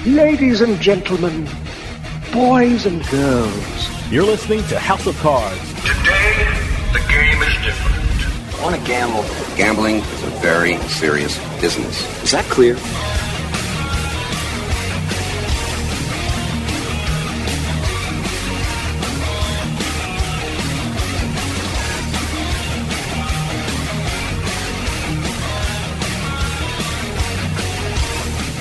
Ladies and gentlemen, boys and girls. You're listening to House of Cards. Today, the game is different. I want to gamble. Gambling is a very serious business. Is that clear?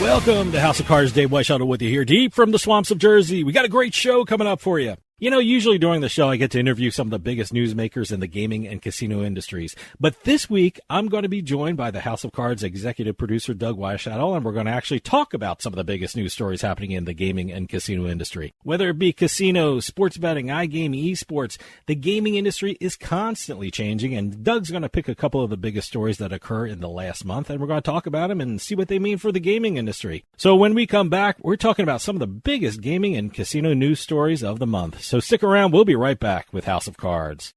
Welcome to House of Cards. Dave Weischadle with you here, deep from the swamps of Jersey. We got a great show coming up for you. You know, usually during the show, I get to interview some of the biggest newsmakers in the gaming and casino industries. But this week, I'm going to be joined by the House of Cards executive producer, Doug Weischadle, and we're going to actually talk about some of the biggest news stories happening in the gaming and casino industry. Whether it be casinos, sports betting, iGaming, esports, the gaming industry is constantly changing, and Doug's going to pick a couple of the biggest stories that occur in the last month, and we're going to talk about them and see what they mean for the gaming industry. So when we come back, we're talking about some of the biggest gaming and casino news stories of the month. So stick around. We'll be right back with House of Cards.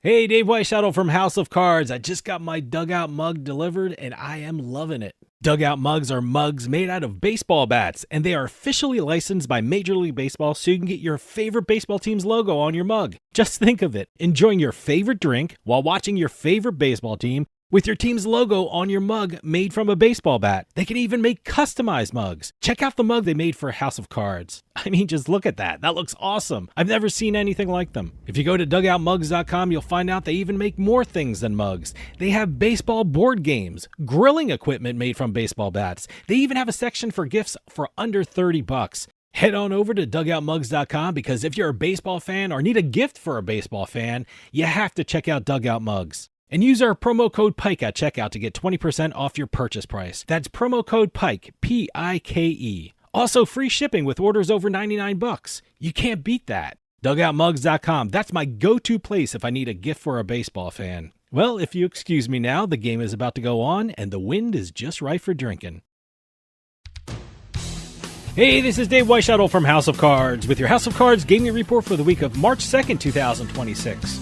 Hey, Dave Weischadle from House of Cards. I just got my Dugout mug delivered, and I am loving it. Dugout mugs are mugs made out of baseball bats, and they are officially licensed by Major League Baseball so you can get your favorite baseball team's logo on your mug. Just think of it, enjoying your favorite drink while watching your favorite baseball team with your team's logo on your mug made from a baseball bat. They can even make customized mugs. Check out the mug they made for House of Cards. I mean, just look at that. That looks awesome. I've never seen anything like them. If you go to dugoutmugs.com, you'll find out they even make more things than mugs. They have baseball board games, grilling equipment made from baseball bats. They even have a section for gifts for under $30. Head on over to dugoutmugs.com because if you're a baseball fan or need a gift for a baseball fan, you have to check out Dugout Mugs. And use our promo code PIKE at checkout to get 20% off your purchase price. That's promo code PIKE, P-I-K-E. Also, free shipping with orders over $99. You can't beat that. DugoutMugs.com. That's my go-to place if I need a gift for a baseball fan. Well, if you excuse me now, the game is about to go on, and the wind is just right for drinking. Hey, this is Dave Weischadle from House of Cards with your House of Cards gaming report for the week of March 2nd, 2026.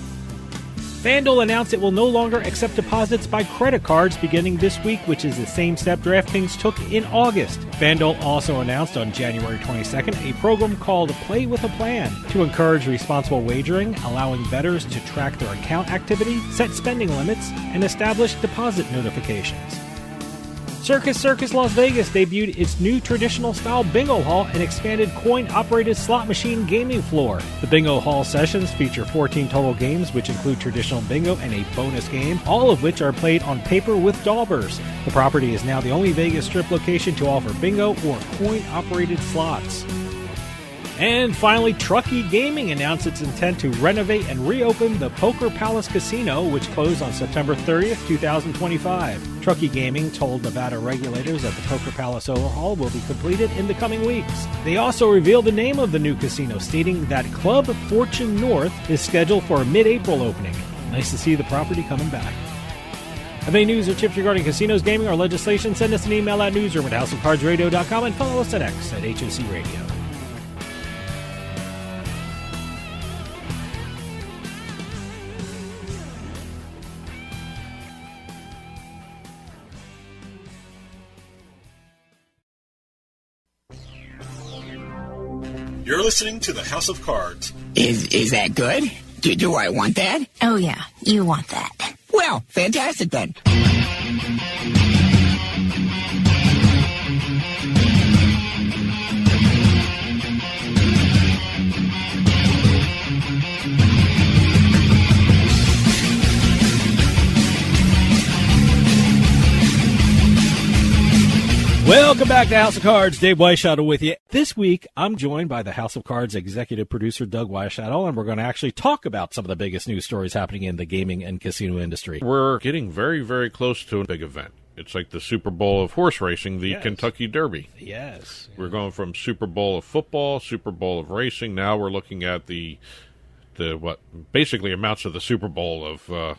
FanDuel announced it will no longer accept deposits by credit cards beginning this week, which is the same step DraftKings took in August. FanDuel also announced on January 22nd a program called Play with a Plan to encourage responsible wagering, allowing bettors to track their account activity, set spending limits, and establish deposit notifications. Circus Las Vegas debuted its new traditional-style bingo hall and expanded coin-operated slot machine gaming floor. The bingo hall sessions feature 14 total games, which include traditional bingo and a bonus game, all of which are played on paper with daubers. The property is now the only Vegas Strip location to offer bingo or coin-operated slots. And finally, Truckee Gaming announced its intent to renovate and reopen the Poker Palace Casino, which closed on September 30th, 2025. Truckee Gaming told Nevada regulators that the Poker Palace overhaul will be completed in the coming weeks. They also revealed the name of the new casino, stating that Club Fortune North is scheduled for a mid-April opening. Nice to see the property coming back. Have any news or tips regarding casinos, gaming, or legislation? Send us an email at newsroom@houseofcardsradio.com and follow us at X at HOC Radio. You're listening to the House of Cards. Is that good? Do I want that? Oh, yeah, you want that. Well, fantastic then. Welcome back to House of Cards. Dave Weischadle with you. This week, I'm joined by the House of Cards executive producer, Doug Weischadle, and we're going to actually talk about some of the biggest news stories happening in the gaming and casino industry. We're getting very, very close to a big event. It's like the Super Bowl of horse racing, the Kentucky Derby. Yes. We're going from Super Bowl of football, Super Bowl of racing. Now we're looking at the what basically amounts to the Super Bowl of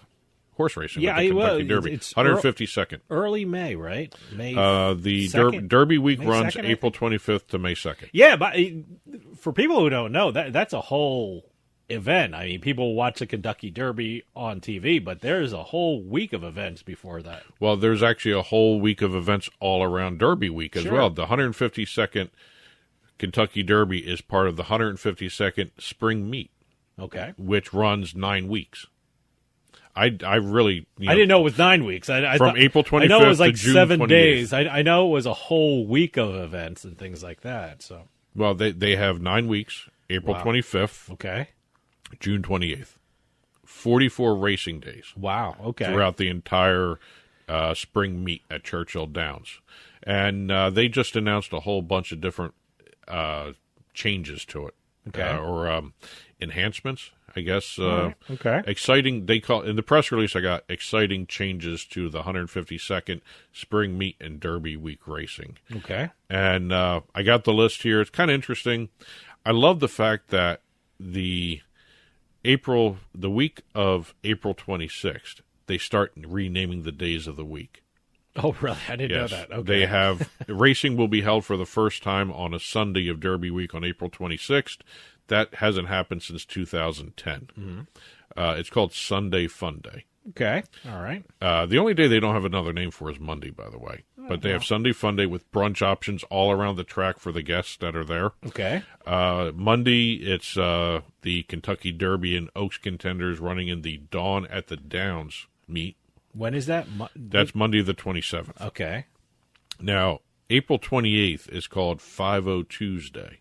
horse racing. Yeah, with the Kentucky well, Derby. it's 152nd. Early May, right? May. The 2nd? Derby week May runs 2nd, April 25th to May 2nd. Yeah, but for people who don't know, that's a whole event. I mean, people watch the Kentucky Derby on TV, but there's a whole week of events before that. Well, there's actually a whole week of events all around Derby week as Sure. well. The 152nd Kentucky Derby is part of the 152nd Spring Meet, Okay. which runs 9 weeks. I really... I didn't know it was 9 weeks. I From thought, April 25th I know it was to like June 7 28th. days. I know it was a whole week of events and things like that. So Well, they have 9 weeks, April Wow. 25th, okay. June 28th. 44 racing days Wow. Okay. throughout the entire spring meet at Churchill Downs. And they just announced a whole bunch of different changes to it. Okay. Or enhancements, I guess. right. Okay. Exciting, they call in the press release I got, exciting changes to the 152nd Spring Meet and Derby Week racing. Okay. And I got the list here. It's kind of interesting. I love the fact that the week of April 26th, they start renaming the days of the week. Oh, really? I didn't know Yes, that. Okay. they have racing will be held for the first time on a Sunday of Derby week on April 26th. That hasn't happened since 2010. Mm-hmm. It's called Sunday Fun Day. Okay. All right. The only day they don't have another name for is Monday, by the way. But they have Sunday Fun Day with brunch options all around the track for the guests that are there. Okay. Monday, it's the Kentucky Derby and Oaks contenders running in the Dawn at the Downs meet. When is that? That's Monday the 27th. Okay. Now, April 28th is called 50 Tuesday.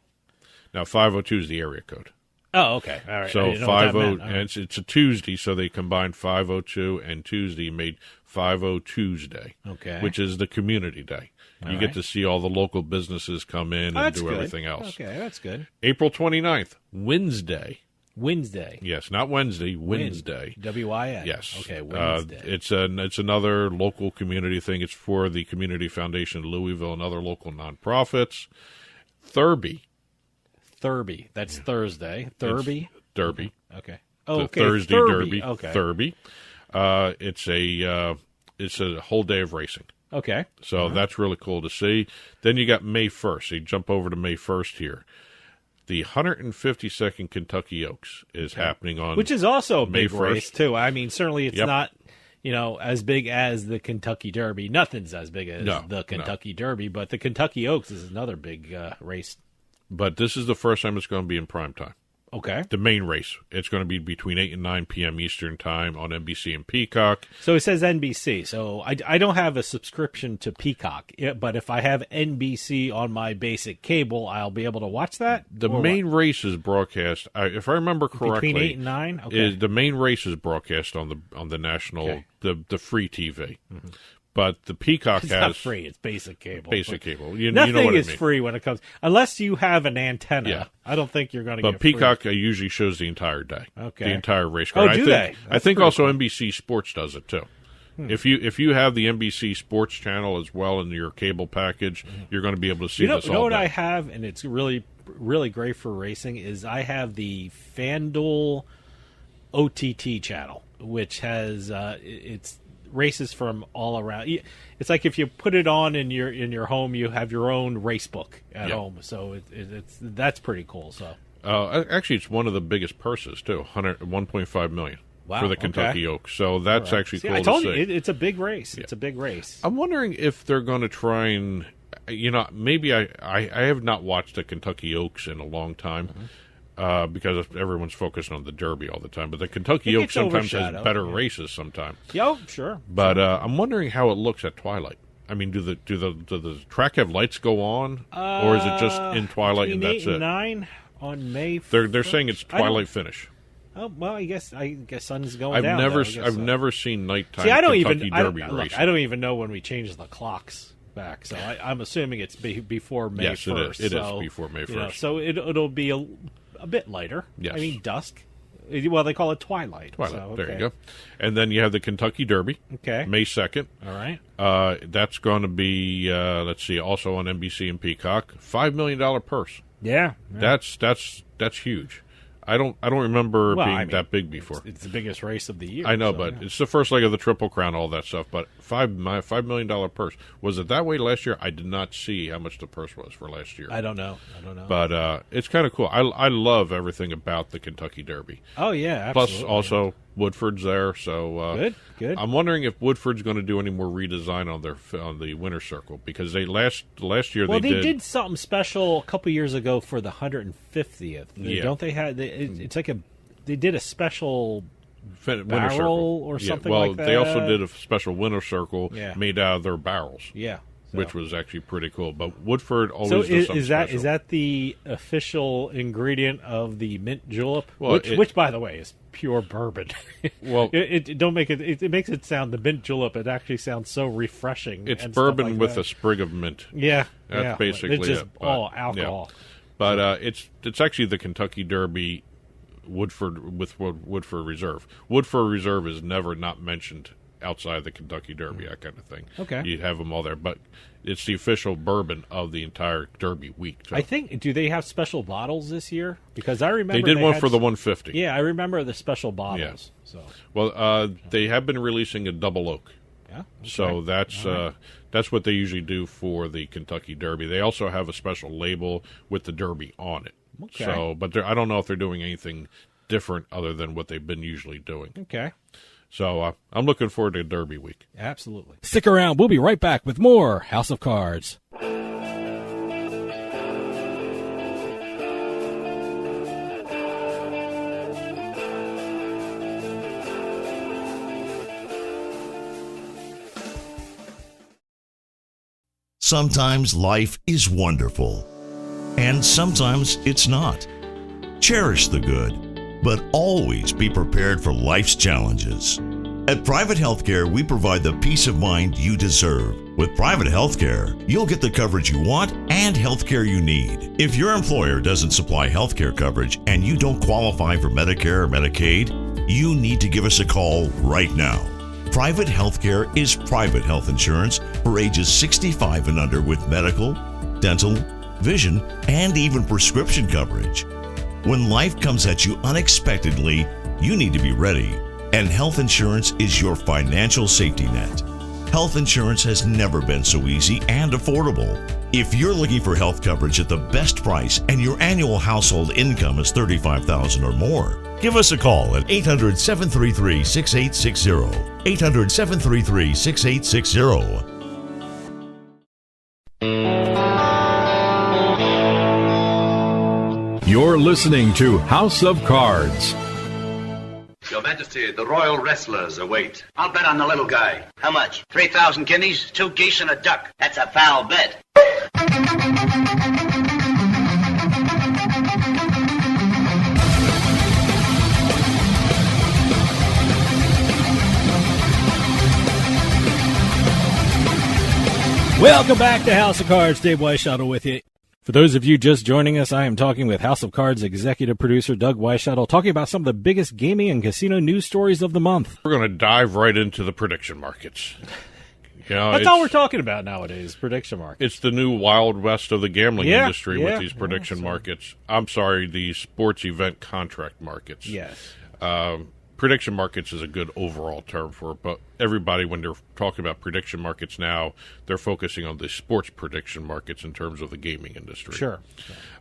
Now, 502 is the area code. Oh, okay. All right. I So didn't know what that 50, meant. All and right. it's a Tuesday, so they combined 502 and Tuesday and made 50 Tuesday, Okay. which is the community day. You All get right. to see all the local businesses come in and That's do good. everything else. Okay, that's good. April 29th, Wednesday. Wednesday. Yes, not Wednesday, Wednesday. W-I-N. Yes. Okay, Wednesday. It's another local community thing. It's for the Community Foundation of Louisville and other local nonprofits. Thurby. Thurby. That's Thursday. Thurby? Derby. Okay. The Oh, okay. Thursday Thurby. Derby. Okay. Thurby. It's a whole day of racing. Okay. So that's really cool to see. Then you got May 1st. So you jump over to May 1st here. The 152nd Kentucky Oaks is happening on Which is also a May big 1st. race, too. I mean, certainly it's Yep. not, as big as the Kentucky Derby. Nothing's as big as No, the Kentucky Derby, but the Kentucky Oaks is another big race. But this is the first time it's going to be in prime time. Okay. The main race. It's going to be between 8 and 9 p.m. Eastern Time on NBC and Peacock. So it says NBC. So I don't have a subscription to Peacock, but if I have NBC on my basic cable, I'll be able to watch that? The Or main race is broadcast, if I remember what? correctly, Between 8 and 9? Okay. the main race is broadcast on the national, Okay. the free TV. But the Peacock It's has not free. It's basic cable. basic But cable. You Nothing know what is I mean. free when it comes, unless you have an antenna. Yeah. I don't think you're going to But get Peacock free. usually shows the entire day. Okay. The entire race Oh, card. do I they? think, I That's think pretty also cool. NBC Sports does it too. If you have the NBC Sports channel as well in your cable package, you're going to be able to see You know, this you know all what day. I have, and it's really, really great for racing, is I have the FanDuel OTT channel, which has it's races from all around. It's like if you put it on in your home, you have your own race book at Yeah. home. So that's pretty cool. So Actually, it's one of the biggest purses too, 1.5 million Wow, for the Kentucky okay. Oaks. So that's actually See, cool I told to you see. it's a big race. It's a big race. I'm wondering if they're going to try and, maybe I have not watched the Kentucky Oaks in a long time because everyone's focused on the Derby all the time. But the Kentucky It Oaks gets sometimes has overshadowed, better yeah. races sometimes. Yo, sure. But I'm wondering how it looks at twilight. I mean, do the track have lights go on, or is it just in twilight and Between that's 8 and it? 9 on May. They're 1st? saying it's I don't- twilight finish. Oh well, I guess sun's going I've down. never though, I guess I've so. never seen nighttime See, I don't Kentucky even I don't, Derby look, racing. I don't even know when we changed the clocks back. So I'm assuming it's before May Yes, 1st. it is. It is so, before May you know, 1st. so it'll be a bit lighter. Yes. I mean dusk. Well, they call it twilight. Twilight. So, There you okay. go. And then you have the Kentucky Derby, Okay. May 2nd. All right. That's going to be let's see, also on NBC and Peacock. $5 million purse. Yeah. That's huge. I don't remember Well, being I mean, that big before. It's the biggest race of the year. I know, so, but yeah. it's the first leg of the Triple Crown, all that stuff. But $5 million purse, was it that way last year? I did not see how much the purse was for last year. I don't know. But it's kind of cool. I love everything about the Kentucky Derby. Oh yeah, absolutely. Plus, also Woodford's there, so good. I'm wondering if Woodford's going to do any more redesign on the Winner's Circle, because they last year Well, they did something special a couple years ago for the 150th. Yeah. Don't they have? It's like they did a special Winner's barrel Circle or Yeah, something well, like that. they also did a special Winner's Circle Yeah. made out of their barrels. Yeah. So. Which was actually pretty cool. But Woodford always So does something special. is that the official ingredient of the mint julep? Well, which by the way is pure bourbon. Well, it don't make it makes it sound the mint julep. It actually sounds so refreshing. it's and bourbon stuff like with that. a sprig of mint. Yeah, That's basically it's just it. But, all alcohol. Yeah. But it's actually the Kentucky Derby Woodford with Woodford Reserve. Woodford Reserve is never not mentioned outside the Kentucky Derby, that kind of thing. Okay. You'd have them all there, but it's the official bourbon of the entire Derby week. So I think. Do they have special bottles this year? Because I remember they did one had for the 150. Yeah, I remember the special bottles. So Well, they have been releasing a double oak. yeah. So that's what they usually do for the Kentucky Derby. They also have a special label with the Derby on it. Okay. So, but I don't know if they're doing anything different other than what they've been usually doing. Okay. So I'm looking forward to Derby week. Absolutely. Stick around. We'll be right back with more House of Cards. Sometimes life is wonderful, and sometimes it's not. Cherish the good, but always be prepared for life's challenges. At Private Healthcare, we provide the peace of mind you deserve. With Private Healthcare, you'll get the coverage you want and healthcare you need. If your employer doesn't supply healthcare coverage and you don't qualify for Medicare or Medicaid, you need to give us a call right now. Private Healthcare is private health insurance for ages 65 and under with medical, dental, vision, and even prescription coverage. When life comes at you unexpectedly, you need to be ready, and health insurance is your financial safety net. Health insurance has never been so easy and affordable. If you're looking for health coverage at the best price and your annual household income is $35,000 or more, give us a call at 800-733-6860. 800-733-6860. You're listening to House of Cards. Your Majesty, the royal wrestlers await. I'll bet on the little guy. How much? 3,000 guineas, 2 geese, and a duck. That's a foul bet. Welcome back to House of Cards. Dave Weischadle with you. For those of you just joining us, I am talking with House of Cards executive producer Doug Weischadle, talking about some of the biggest gaming and casino news stories of the month. We're going to dive right into the prediction markets. You know, That's all we're talking about nowadays, prediction markets. It's the new Wild West of the gambling industry with these Yeah, prediction markets. I'm sorry, the sports event contract markets. Yes. Prediction markets is a good overall term for it, but everybody, when they're talking about prediction markets now, they're focusing on the sports prediction markets in terms of the gaming industry. Sure.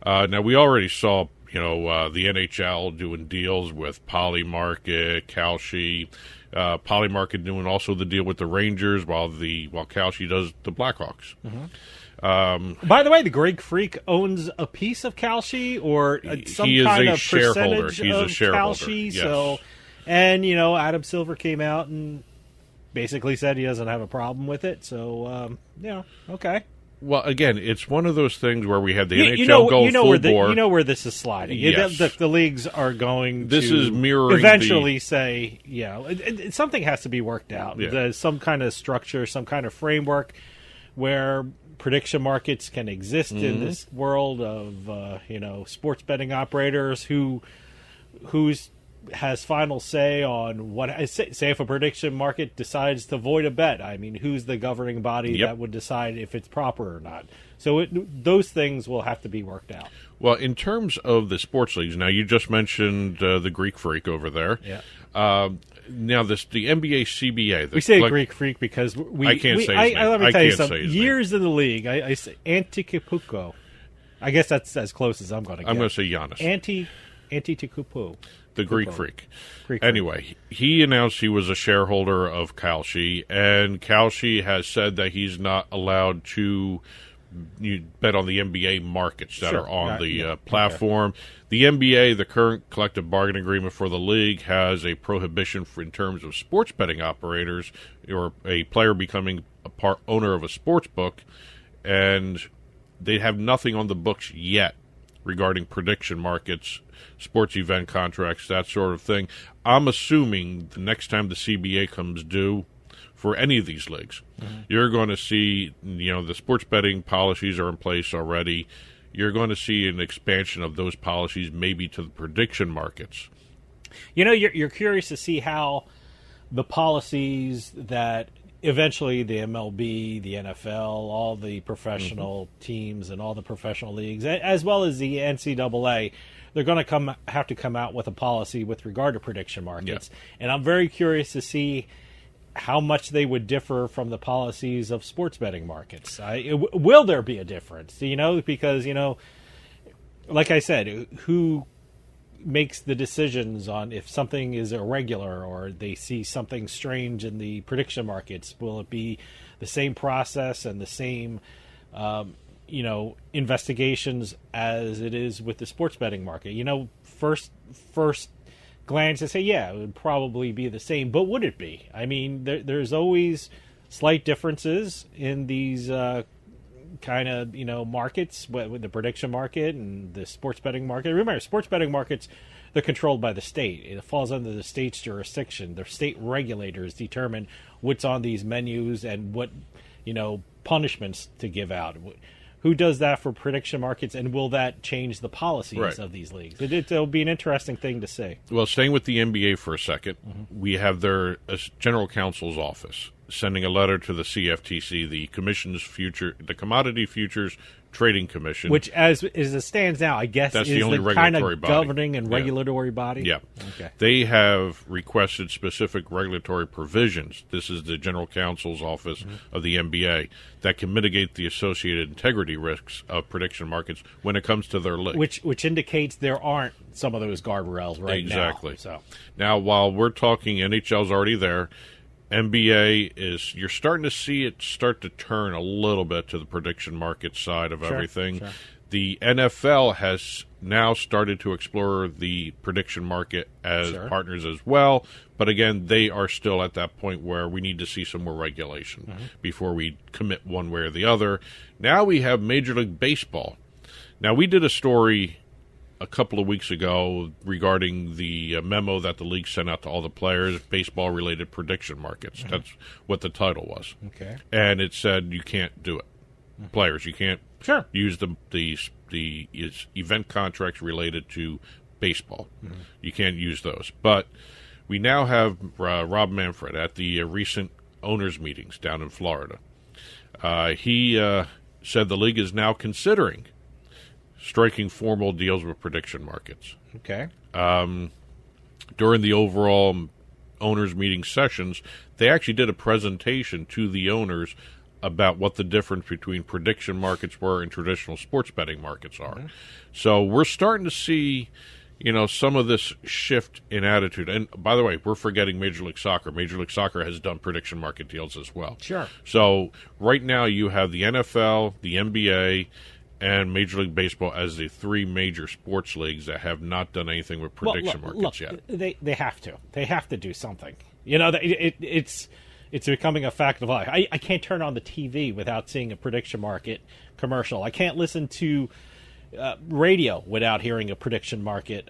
Now, we already saw, the NHL doing deals with Polymarket, Kalshi, Polymarket doing also the deal with the Rangers, while Kalshi does the Blackhawks. Mm-hmm. By the way, the Greg Freak owns a piece of Kalshi or some he is kind a of shareholder. percentage He's of a shareholder. Kalshi. Yes. So, and Adam Silver came out and basically said he doesn't have a problem with it. So, okay. Well, again, it's one of those things where we had the NHL go full bore. You know where this is sliding. Yes. The leagues are going This to is mirroring eventually say, something has to be worked out. Yeah. There's some kind of structure, some kind of framework where prediction markets can exist in this world of sports betting operators who's has final say on what say if a prediction market decides to void a bet. I mean, who's the governing body that would decide if it's proper or not? So those things will have to be worked out. Well, in terms of the sports leagues, now you just mentioned the Greek Freak over there. Yeah. Now the NBA CBA. We say Greek Freak because I can't say his name. Let me tell you something. Years Years in the league, I say Antetokounmpo. I guess that's as close as I'm going to get. I'm going to say Giannis. Antetokounmpo. The Greek Freak. Anyway, he announced he was a shareholder of Kalshi, and Kalshi has said that he's not allowed to bet on the NBA markets that are on the platform. Okay. The NBA, the current collective bargaining agreement for the league, has a prohibition in terms of sports betting operators or a player becoming a owner of a sports book, and they have nothing on the books yet regarding prediction markets, sports event contracts, that sort of thing. I'm assuming the next time the CBA comes due for any of these leagues, you're going to see, the sports betting policies are in place already. You're going to see an expansion of those policies maybe to the prediction markets. You're curious to see how the policies that eventually the MLB, the NFL, all the professional teams and all the professional leagues, as well as the NCAA, they're going to have to come out with a policy with regard to prediction markets. Yeah. And I'm very curious to see how much they would differ from the policies of sports betting markets. Will there be a difference? Because, like I said, who makes the decisions on if something is irregular or they see something strange in the prediction markets? Will it be the same process and the same, investigations as it is with the sports betting market? First glance to say, yeah, it would probably be the same, but would it be? I mean, there's always slight differences in these kind of markets, with the prediction market and the sports betting market. Remember, sports betting markets, they're controlled by the state. It falls under the state's jurisdiction. Their state regulators determine what's on these menus and what punishments to give out. Who does that for prediction markets, and will that change the policies of these leagues? It'll be an interesting thing to see. Well, staying with the NBA for a second, we have their general counsel's office sending a letter to the CFTC, the Commodity Futures Trading Commission, which, as it stands now, I guess that's is the only regulatory kind of body. Governing and regulatory body. Yeah. Okay. They have requested specific regulatory provisions. This is the general counsel's office of the NBA that can mitigate the associated integrity risks of prediction markets when it comes to their league. Which indicates there aren't some of those guardrails now. Exactly. So now, while we're talking, NHL's already there. NBA you're starting to see it start to turn a little bit to the prediction market side of everything. Sure. The NFL has now started to explore the prediction market as partners as well. But again, they are still at that point where we need to see some more regulation before we commit one way or the other. Now we have Major League Baseball. Now, we did a story a couple of weeks ago regarding the memo that the league sent out to all the players, baseball-related prediction markets. That's what the title was. Okay. And it said you can't do it. Players, you can't use the event contracts related to baseball. You can't use those. But we now have Rob Manfred at the recent owners' meetings down in Florida. He said the league is now considering striking formal deals with prediction markets. Okay. During the overall owners' meeting sessions, they actually did a presentation to the owners about what the difference between prediction markets were and traditional sports betting markets are. So we're starting to see, some of this shift in attitude. And by the way, we're forgetting Major League Soccer. Major League Soccer has done prediction market deals as well. Sure. So right now you have the NFL, the NBA, and Major League Baseball as the three major sports leagues that have not done anything with prediction markets yet. They have to. They have to do something. It's becoming a fact of life. I can't turn on the TV without seeing a prediction market commercial. I can't listen to radio without hearing a prediction market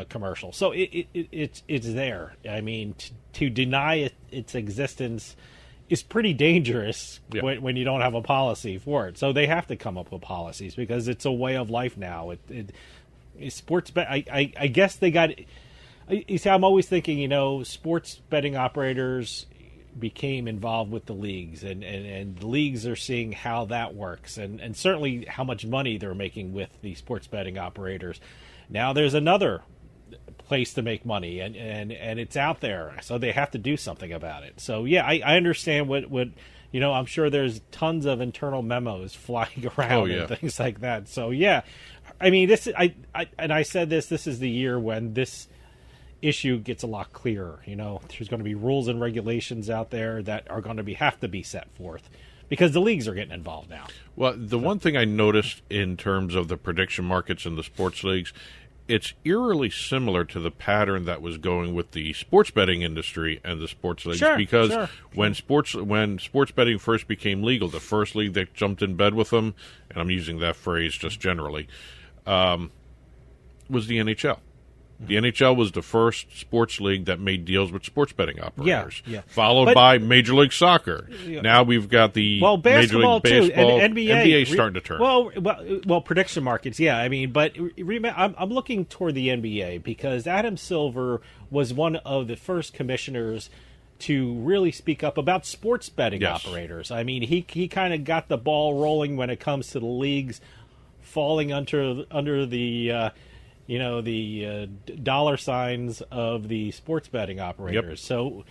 commercial. So it's there. I mean, to deny its existence is pretty dangerous when you don't have a policy for it. So they have to come up with policies because it's a way of life now. Sports bet. I guess they got. You see, I'm always thinking, sports betting operators became involved with the leagues, and the leagues are seeing how that works, and certainly how much money they're making with the sports betting operators. Now there's another place to make money, and it's out there, so they have to do something about it. So yeah, I understand what I'm sure there's tons of internal memos flying around and things like that. So yeah, I mean, I said this is the year when this issue gets a lot clearer. There's going to be rules and regulations out there that are going to have to be set forth, because the leagues are getting involved now. Well, the one thing I noticed in terms of the prediction markets in the sports leagues, it's eerily similar to the pattern that was going with the sports betting industry and the sports leagues. Because when sports betting first became legal, the first league that jumped in bed with them, and I'm using that phrase just generally, was the NHL. The NHL was the first sports league that made deals with sports betting operators, followed by Major League Soccer. Now we've got the Major League Baseball too, and NBA starting to turn. Well, prediction markets, yeah. I mean, but I'm looking toward the NBA, because Adam Silver was one of the first commissioners to really speak up about sports betting operators. I mean, he kind of got the ball rolling when it comes to the leagues falling under the the dollar signs of the sports betting operators. So,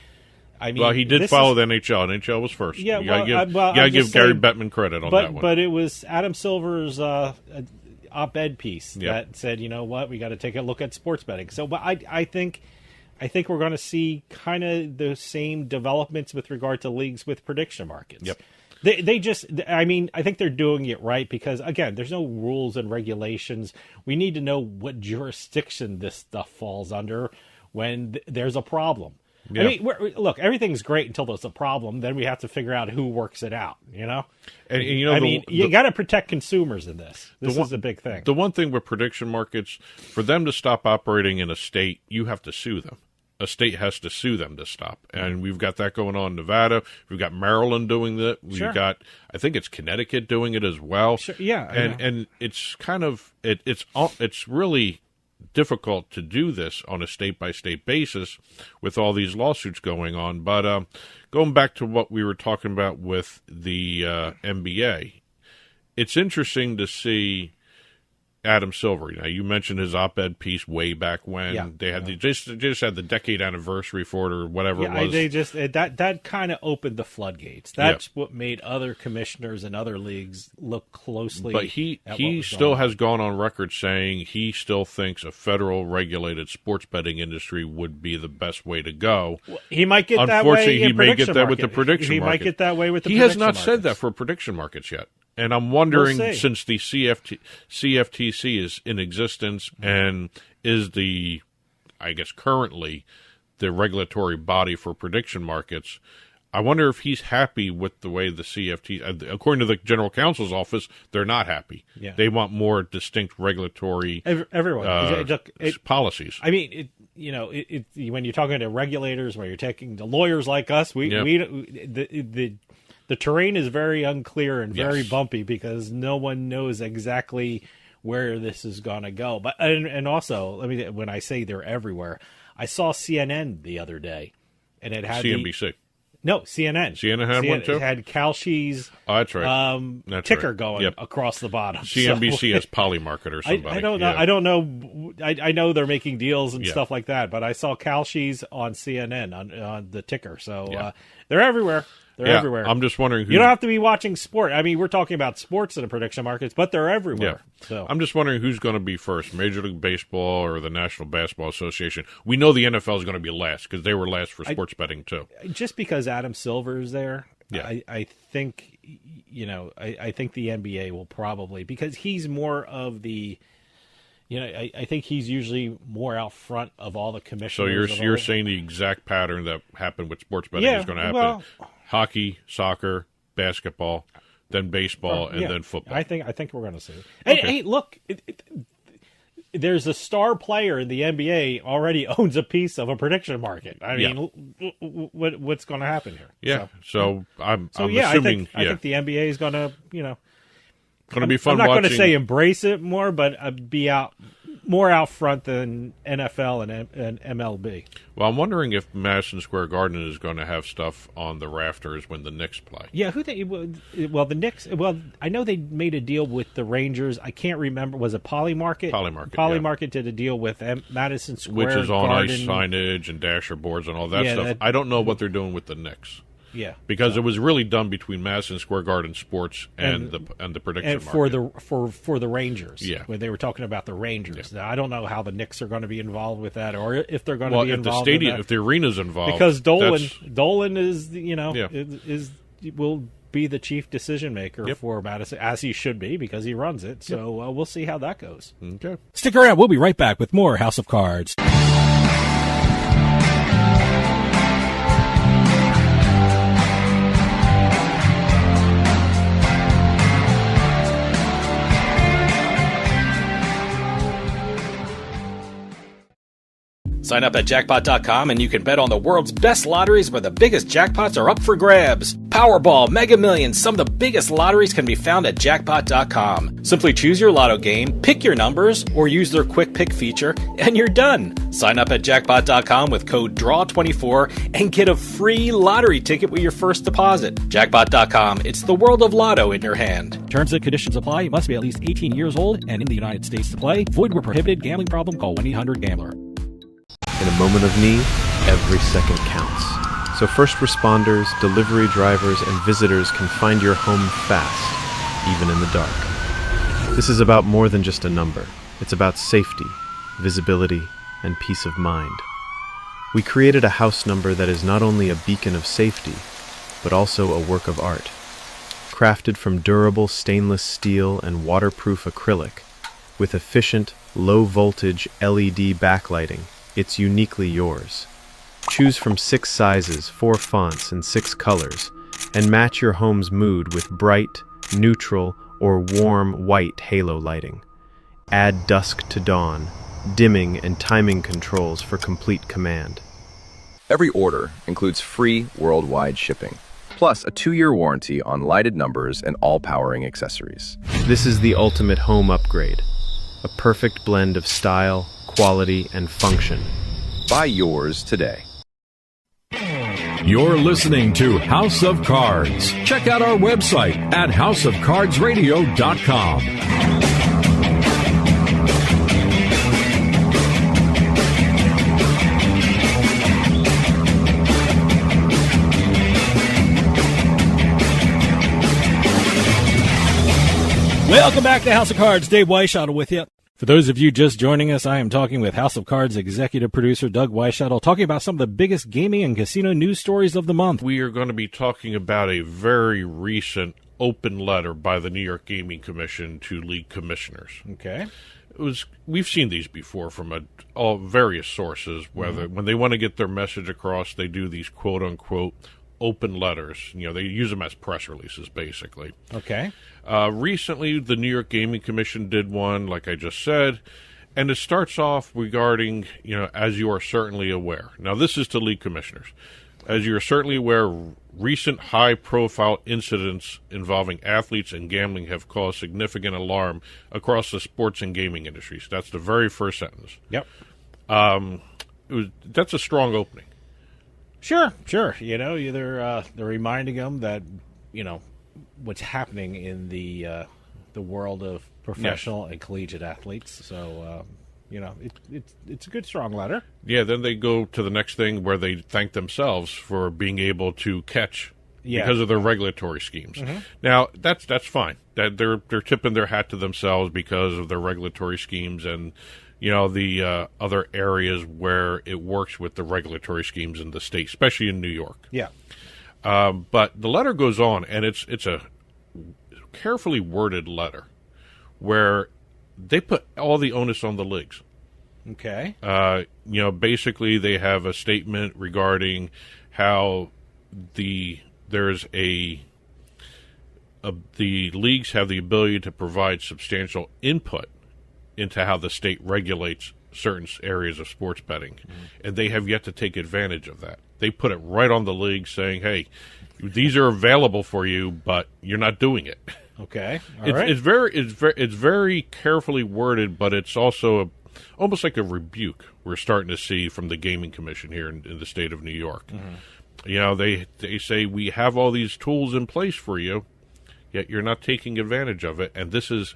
I mean, he did follow the NHL. NHL was first. Yeah, you gotta give Gary Bettman credit on that one. But it was Adam Silver's op-ed piece that said, you know what, we got to take a look at sports betting. So, but I think we're going to see kind of the same developments with regard to leagues with prediction markets. Yep. They just, I mean, I think they're doing it right, because, again, there's no rules and regulations. We need to know what jurisdiction this stuff falls under when there's a problem. Yeah. I mean, look, everything's great until there's a problem. Then we have to figure out who works it out, And you got to protect consumers in this. This is a big thing. The one thing with prediction markets, for them to stop operating in a state, you have to sue them. A state has to sue them to stop, and we've got that going on in Nevada. We've got Maryland doing that. We've got, I think it's Connecticut doing it as well. Sure. Yeah, and it's kind of it's really difficult to do this on a state by state basis with all these lawsuits going on. But going back to what we were talking about with the NBA, it's interesting to see Adam Silver. Now, you mentioned his op-ed piece way back when they had just had the decade anniversary for it, or whatever it was. They just that kind of opened the floodgates. That's what made other commissioners and other leagues look closely. But he still has gone on record saying he still thinks a federal regulated sports betting industry would be the best way to go. Well, he might get that way. Unfortunately, he may get that with the prediction market. He might get that way with the. He has not said that for prediction markets yet. And I'm wondering, since the CFTC is in existence and is currently the regulatory body for prediction markets, I wonder if he's happy with the way the CFTC, according to the General Counsel's office, they're not happy. Yeah. They want more distinct regulatory policies. I mean, when you're talking to regulators, when you're taking the lawyers like us, the terrain is very unclear and very bumpy, because no one knows exactly where this is going to go. But and also, when I say they're everywhere, I saw CNN the other day, and it had CNBC. CNN. CNN had one too. It had Kalshi's that's right. ticker going across the bottom. CNBC has Polymarket or somebody. I don't know. I don't know. I know they're making deals and stuff like that, but I saw Kalshi's on CNN on the ticker. So they're everywhere. They're everywhere. I'm just wondering you don't have to be watching sport. I mean, we're talking about sports in the prediction markets, but they're everywhere. Yeah. So I'm just wondering who's going to be first, Major League Baseball or the National Basketball Association. We know the NFL is going to be last, because they were last for sports betting too. Just because Adam Silver is there, I think I think the NBA will probably, because he's more of the. I think he's usually more out front of all the commissioners. So you're saying the exact pattern that happened with sports betting is going to happen. Well, hockey, soccer, basketball, then baseball, and then football. I think we're going to see it. Hey, look, there's a star player in the NBA already owns a piece of a prediction market. I mean, what's going to happen here? Yeah, so I'm assuming. I think the NBA is going to, going to be fun. I'm not going to say embrace it more, but be out more out front than NFL and MLB. Well, I'm wondering if Madison Square Garden is going to have stuff on the rafters when the Knicks play. Yeah, the Knicks. Well, I know they made a deal with the Rangers. I can't remember. Was it Polymarket? Polymarket did a deal with Madison Square Garden, which is on ice signage and dasher boards and all that stuff. I don't know what they're doing with the Knicks. Yeah, because it was really done between Madison Square Garden Sports and the prediction market. for the Rangers. Yeah, when they were talking about the Rangers. Yeah. Now, I don't know how the Knicks are going to be involved with that, or if they're going to be involved. If the arena's involved, because Dolan is will be the chief decision maker for Madison, as he should be because he runs it. So we'll see how that goes. Okay, stick around. We'll be right back with more House of Cards. Sign up at jackpot.com and you can bet on the world's best lotteries where the biggest jackpots are up for grabs. Powerball, Mega Millions, some of the biggest lotteries can be found at jackpot.com. Simply choose your lotto game, pick your numbers, or use their quick pick feature, and you're done. Sign up at jackpot.com with code DRAW24 and get a free lottery ticket with your first deposit. Jackpot.com, it's the world of lotto in your hand. Terms and conditions apply. You must be at least 18 years old and in the United States to play. Void where prohibited. Gambling problem? Call 1-800-GAMBLER. In a moment of need, every second counts. So first responders, delivery drivers, and visitors can find your home fast, even in the dark. This is about more than just a number. It's about safety, visibility, and peace of mind. We created a house number that is not only a beacon of safety, but also a work of art. Crafted from durable stainless steel and waterproof acrylic, with efficient, low-voltage LED backlighting, it's uniquely yours. Choose from 6 sizes, 4 fonts, and 6 colors, and match your home's mood with bright, neutral, or warm white halo lighting. Add dusk to dawn, dimming and timing controls for complete command. Every order includes free worldwide shipping, plus a 2-year warranty on lighted numbers and all powering accessories. This is the ultimate home upgrade. A perfect blend of style, quality, and function. Buy yours today. You're listening to House of Cards. Check out our website at houseofcardsradio.com. Welcome back to House of Cards. Dave Weischadle with you. For those of you just joining us, I am talking with House of Cards executive producer Doug Weischadle, talking about some of the biggest gaming and casino news stories of the month. We are going to be talking about a very recent open letter by the New York Gaming Commission to league commissioners. Okay. We've seen these before from all various sources, whether when they want to get their message across, they do these quote-unquote open letters. They use them as press releases, basically. Okay. Recently, the New York Gaming Commission did one, like I just said, and it starts off regarding, as you are certainly aware. Now, this is to league commissioners. As you are certainly aware, recent high-profile incidents involving athletes and gambling have caused significant alarm across the sports and gaming industries. That's the very first sentence. Yep. That's a strong opening. Sure. They're reminding them that, what's happening in the world of professional and collegiate athletes. So, it's a good, strong letter. Yeah, then they go to the next thing where they thank themselves for being able to catch because of their regulatory schemes. Mm-hmm. Now, that's fine. That they're tipping their hat to themselves because of their regulatory schemes and the other areas where it works with the regulatory schemes in the state, especially in New York. Yeah. But the letter goes on, and it's a carefully worded letter where they put all the onus on the leagues. Okay. Basically they have a statement regarding how the leagues have the ability to provide substantial input into how the state regulates certain areas of sports betting, and they have yet to take advantage of that. They put it right on the league saying, hey, these are available for you, but you're not doing it. Okay. It's very carefully worded, but it's also almost like a rebuke we're starting to see from the Gaming Commission here in the state of New York. You know, they say we have all these tools in place for you, yet you're not taking advantage of it, and this is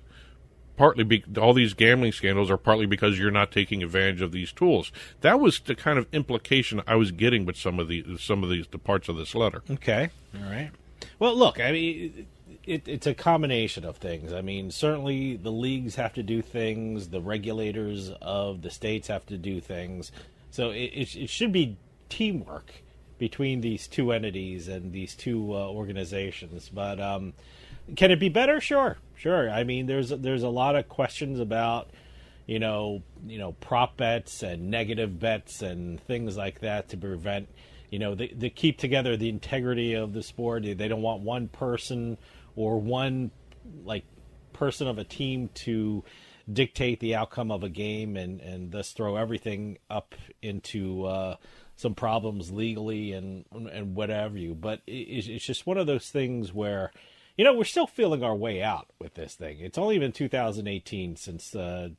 partly all these gambling scandals are partly because you're not taking advantage of these tools. That was the kind of implication I was getting with some of the parts of this letter. Okay, all right. Well, look, I mean, it's a combination of things. I mean, certainly the leagues have to do things, the regulators of the states have to do things, so it should be teamwork between these two entities and these two organizations. But can it be better? Sure. I mean, there's a lot of questions about, you know, prop bets and negative bets and things like that to prevent, you know, they keep together the integrity of the sport. They don't want one person or one person of a team to dictate the outcome of a game and thus throw everything up into some problems legally and whatever you. But it's just one of those things where, you know, we're still feeling our way out with this thing. It's only been 2018 since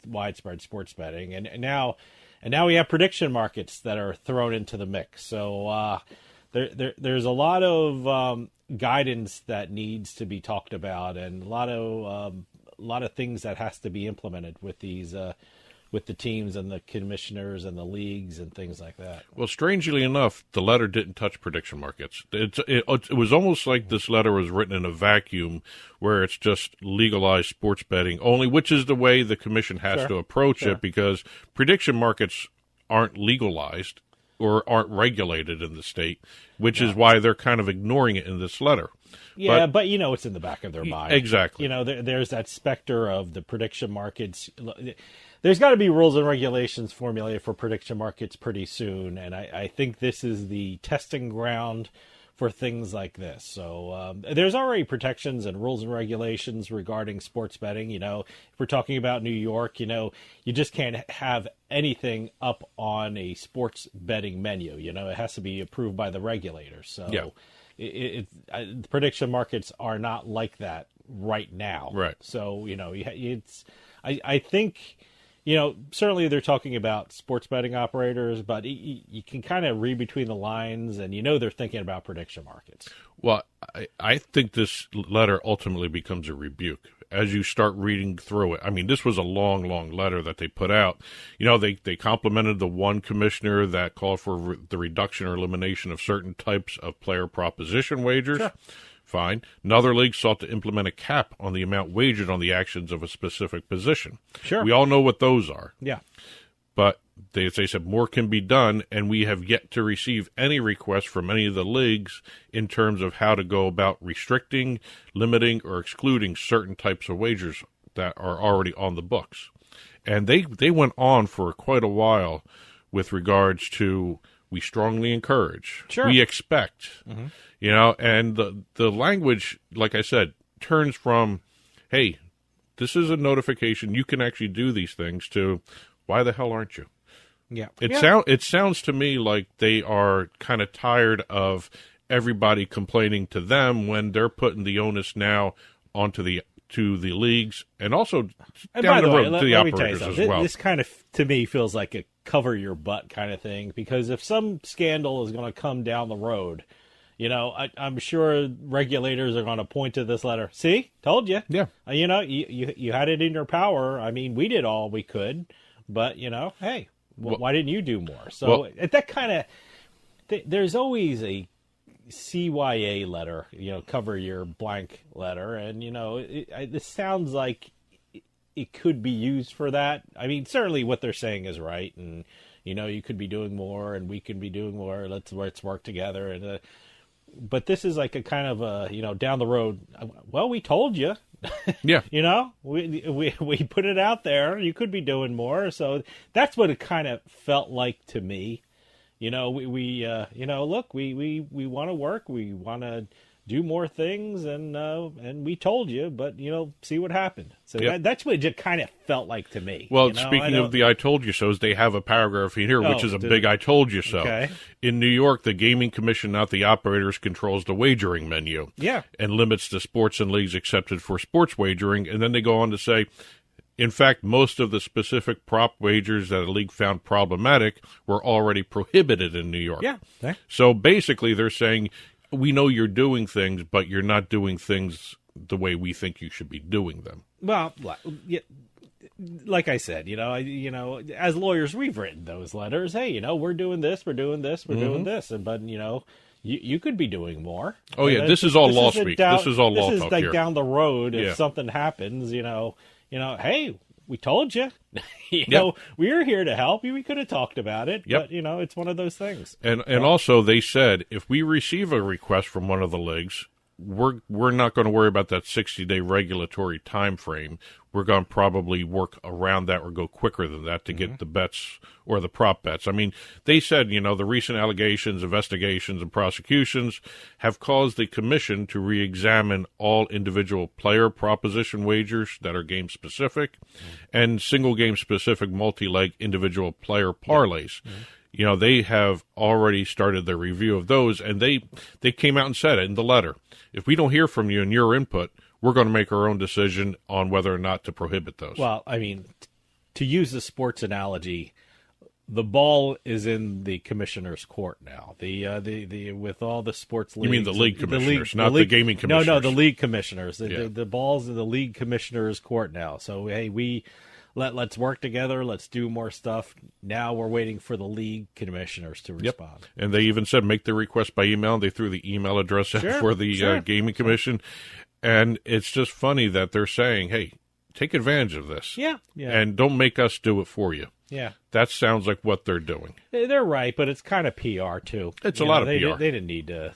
widespread sports betting, and now we have prediction markets that are thrown into the mix. So there's a lot of guidance that needs to be talked about, and a lot of things that has to be implemented with these with the teams and the commissioners and the leagues and things like that. Well, strangely enough, the letter didn't touch prediction markets. It was almost like this letter was written in a vacuum where it's just legalized sports betting only, which is the way the commission has to approach it, because prediction markets aren't legalized or aren't regulated in the state, which is why they're kind of ignoring it in this letter. Yeah, but you know, it's in the back of their mind. Exactly. You know, there's that specter of the prediction markets. There's got to be rules and regulations formulated for prediction markets pretty soon, and I think this is the testing ground for things like this. So there's already protections and rules and regulations regarding sports betting. You know, if we're talking about New York, you know, you just can't have anything up on a sports betting menu. You know, it has to be approved by the regulators. So the prediction markets are not like that right now. Right. So, you know, I think, you know, certainly they're talking about sports betting operators, but you can kind of read between the lines, and you know they're thinking about prediction markets. Well, I think this letter ultimately becomes a rebuke as you start reading through it. I mean, this was a long, long letter that they put out. You know, they complimented the one commissioner that called for the reduction or elimination of certain types of player proposition wagers. Sure. Fine. Another league sought to implement a cap on the amount wagered on the actions of a specific position. Sure. We all know what those are. Yeah. But they said more can be done, and we have yet to receive any requests from any of the leagues in terms of how to go about restricting, limiting, or excluding certain types of wagers that are already on the books. And they went on for quite a while with regards to, we strongly encourage, we expect, you know, and the language, like I said, turns from, hey, this is a notification, you can actually do these things, to, why the hell aren't you? Yeah. It sounds to me like they are kind of tired of everybody complaining to them when they're putting the onus now onto the leagues, and also down the road to the operators as well. This kind of, to me, feels like a cover your butt kind of thing, because if some scandal is going to come down the road, you know, I'm sure regulators are going to point to this letter. See, told you. Yeah. You know, you had it in your power. I mean, we did all we could, but, you know, hey, why didn't you do more? So that kind of, there's always a CYA letter, you know, cover your blank letter. And, you know, this sounds like it could be used for that. I mean, certainly what they're saying is right. And, you know, you could be doing more and we can be doing more. Let's work together. And, but this is like a kind of a, you know, down the road. Well, we told you. Yeah. You know, we put it out there. You could be doing more. So that's what it kind of felt like to me. You know, we you know, look, we want to work. We want to do more things, and we told you, but, you know, see what happened. So that's what it kind of felt like to me. Well, you know? speaking of the I told you so's, they have a paragraph in here, which is a big I told you so. Okay. In New York, the Gaming Commission, not the operators, controls the wagering menu. Yeah. And limits the sports and leagues accepted for sports wagering. And then they go on to say, In fact, most of the specific prop wagers that a league found problematic were already prohibited in New York. Yeah. Okay. So basically they're saying, we know you're doing things, but you're not doing things the way we think you should be doing them. Well, yeah, like I said, as lawyers, we've written those letters. Hey, we're doing this, we're doing this, we're doing this. But, you could be doing more. Oh, yeah, this is all law speak. This is all law talk here. This is like down the road if something happens, hey, we told you. We're here to help you. We could have talked about it, but, it's one of those things. And also they said if we receive a request from one of the leagues, we're not going to worry about that 60-day regulatory time frame. We're going to probably work around that or go quicker than that to get the bets or the prop bets. I mean, they said, the recent allegations, investigations, and prosecutions have caused the commission to re-examine all individual player proposition wagers that are game-specific and single-game-specific multi-leg individual player parlays. They have already started their review of those, and they came out and said it in the letter. If we don't hear from you and your input, we're going to make our own decision on whether or not to prohibit those. Well, I mean, to use the sports analogy, the ball is in the commissioner's court now. The with all the sports leagues. You mean the league commissioners, not the gaming commissioners? No, the league commissioners. The ball's in the league commissioner's court now. So, hey, let's work together. Let's do more stuff. Now we're waiting for the league commissioners to respond. And they even said make the request by email. They threw the email address out for the gaming commission. And it's just funny that they're saying, hey, take advantage of this. Yeah. And don't make us do it for you. Yeah. That sounds like what they're doing. They're right, but it's kind of PR, too. It's a lot of PR. PR. They didn't need to,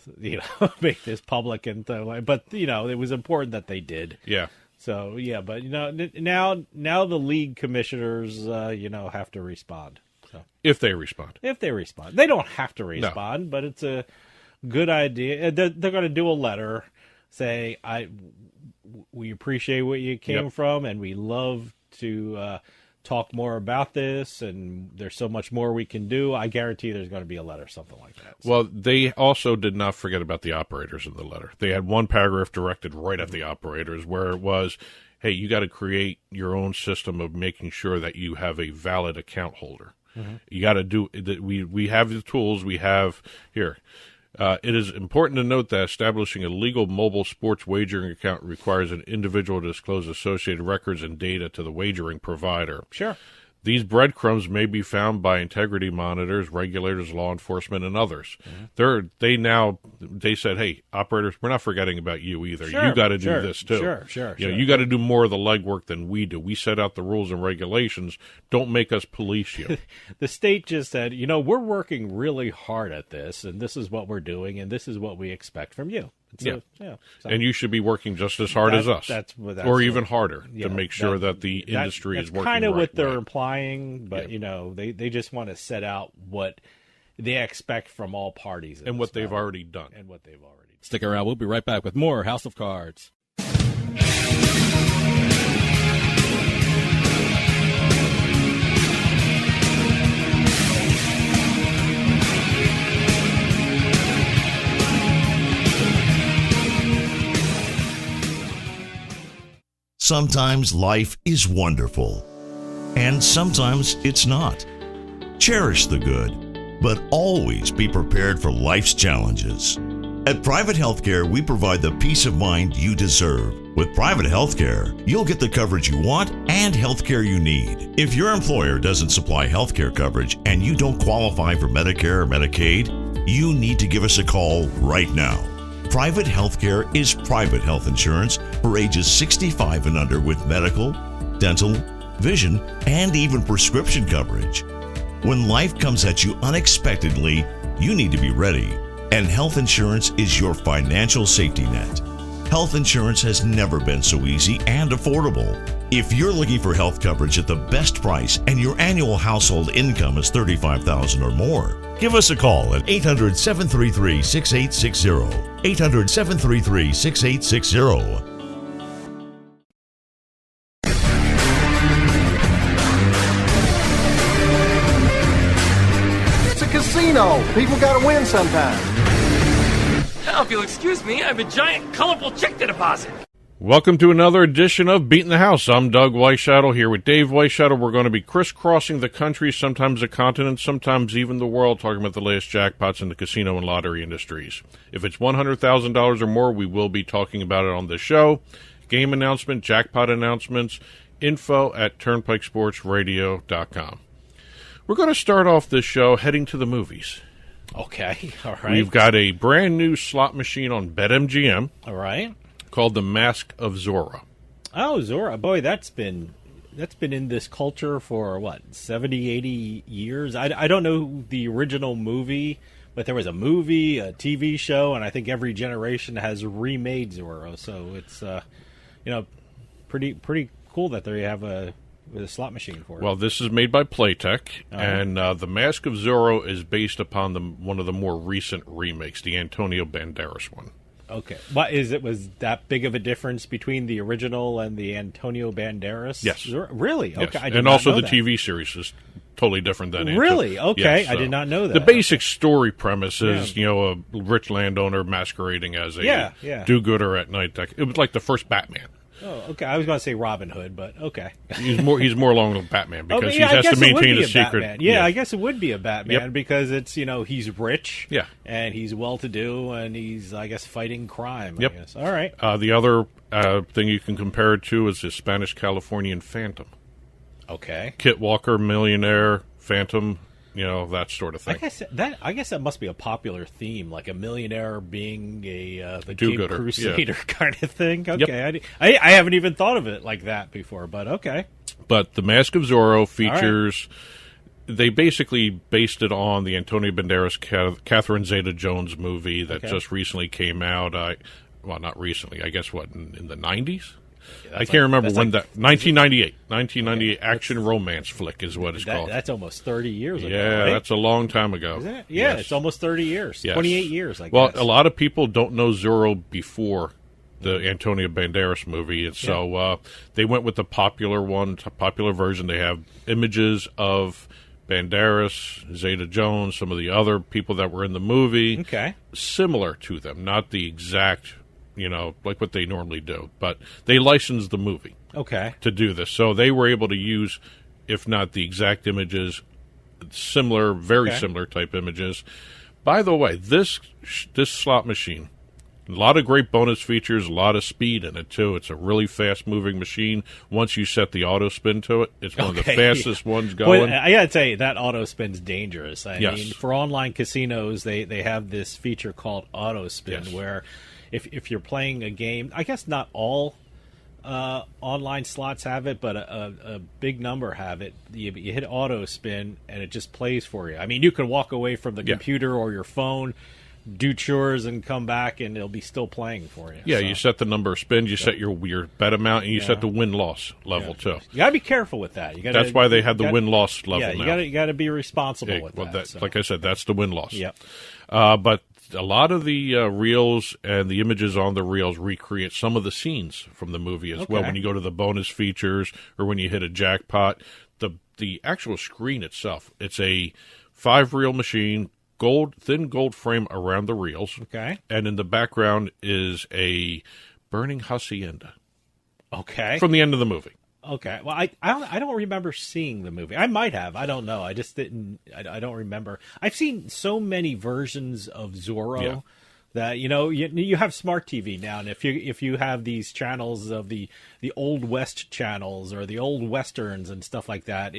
make this public. But, it was important that they did. Yeah. So, but, now the league commissioners, have to respond. So If they respond. They don't have to respond, but it's a good idea. They're going to do a letter, say, we appreciate where you came from, and we love to talk more about this, and there's so much more we can do. I guarantee there's going to be a letter, something like that. So. Well, they also did not forget about the operators in the letter. They had one paragraph directed right at the operators where it was, hey, you got to create your own system of making sure that you have a valid account holder. You got to do that. We have the tools we have here. It is important to note that establishing a legal mobile sports wagering account requires an individual to disclose associated records and data to the wagering provider. Sure. These breadcrumbs may be found by integrity monitors, regulators, law enforcement, and others. They said, hey, operators, we're not forgetting about you either. Sure, you got to do this too. Sure. You got to do more of the legwork than we do. We set out the rules and regulations. Don't make us police you. The state just said, we're working really hard at this, and this is what we're doing, and this is what we expect from you. So, and you should be working just as hard as us, or even harder, to make sure that the industry is working. That's kind of what they're way. Implying, but they just want to set out what they expect from all parties and what they've already done. Stick around. We'll be right back with more House of Cards. Sometimes life is wonderful, and sometimes it's not. Cherish the good, but always be prepared for life's challenges. At Private Healthcare, we provide the peace of mind you deserve. With Private Healthcare, you'll get the coverage you want and healthcare you need. If your employer doesn't supply healthcare coverage and you don't qualify for Medicare or Medicaid, you need to give us a call right now. Private healthcare is private health insurance for ages 65 and under with medical, dental, vision, and even prescription coverage. When life comes at you unexpectedly, you need to be ready, and health insurance is your financial safety net. Health insurance has never been so easy and affordable. If you're looking for health coverage at the best price and your annual household income is $35,000 or more, give us a call at 800-733-6860. 800-733-6860. It's a casino. People gotta win sometime. Now, if you'll excuse me, I have a giant, colorful check to deposit. Welcome to another edition of Beating the House. I'm Doug Weischadle here with Dave Weischadle. We're going to be crisscrossing the country, sometimes the continent, sometimes even the world, talking about the latest jackpots in the casino and lottery industries. If it's $100,000 or more, we will be talking about it on the show. Game announcement, jackpot announcements, info at turnpikesportsradio.com. We're going to start off this show heading to the movies. Okay, all right. We've got a brand new slot machine on BetMGM. All right. Called the Mask of Zorro. Oh, Zorro. Boy, that's been in this culture for, 70, 80 years? I don't know the original movie, but there was a movie, a TV show, and I think every generation has remade Zorro. So it's, pretty cool that they have a slot machine for it. Well, this is made by Playtech, and the Mask of Zorro is based upon one of the more recent remakes, the Antonio Banderas one. Okay. Was that big of a difference between the original and the Antonio Banderas? Yes. Really? Yes. Okay. I did and not also know the that. TV series is totally different than Really? Okay. Yes, I did not know that. The basic story premise is, a rich landowner masquerading as a do-gooder at night. It was like the first Batman. Oh, okay. I was going to say Robin Hood, but okay. He's more along with Batman because he has to maintain a secret. Batman. Yeah, I guess it would be a Batman because it's, he's rich. Yeah. And he's well-to-do and he's, I guess, fighting crime. Yep. I guess. All right. The other thing you can compare it to is the Spanish Californian Phantom. Okay. Kit Walker, millionaire, Phantom. That sort of thing. I guess that must be a popular theme, like a millionaire being the do-gooder, crusader kind of thing. Okay, yep. I haven't even thought of it like that before, but okay. But the Mask of Zorro features. Right. They basically based it on the Antonio Banderas, Catherine Zeta-Jones movie that just recently came out. Not recently. I guess in the 90s. Yeah, I can't remember when that 1998 1998 action romance flick is what it's called. That's almost 30 years ago. Yeah, right? That's a long time ago. Isn't it? Yeah, yes. It's almost 30 years. Yes. 28 years, I guess. Well, a lot of people don't know Zorro before the Antonio Banderas movie, and so they went with the popular version. They have images of Banderas, Zeta-Jones, some of the other people that were in the movie. Okay. Similar to them, not the exact like what they normally do. But they licensed the movie to do this. So they were able to use, if not the exact images, very similar type images. By the way, this slot machine, a lot of great bonus features, a lot of speed in it, too. It's a really fast-moving machine. Once you set the auto spin to it, it's one of the fastest ones going. Well, I got to tell you, that auto spin's dangerous. I mean, for online casinos, they have this feature called auto spin where if you're playing a game, I guess not all online slots have it, but a big number have it. You hit auto spin, and it just plays for you. I mean, you can walk away from the computer or your phone, do chores, and come back, and it'll be still playing for you. Yeah, so you set the number of spins, you set your bet amount, and you set the win-loss level, too. You got to be careful with that. That's why they have the win-loss level now. You got to be responsible with that. Like I said, that's the win-loss. Yep. But a lot of the reels and the images on the reels recreate some of the scenes from the movie as well. When you go to the bonus features or when you hit a jackpot, the actual screen itself, it's a 5-reel machine, thin gold frame around the reels. Okay. And in the background is a burning hacienda. Okay. From the end of the movie. Okay. Well, I don't remember seeing the movie. I might have. I don't know. I just didn't. I don't remember. I've seen so many versions of Zorro that you have smart TV now, and if you have these channels of the old West channels or the old westerns and stuff like that,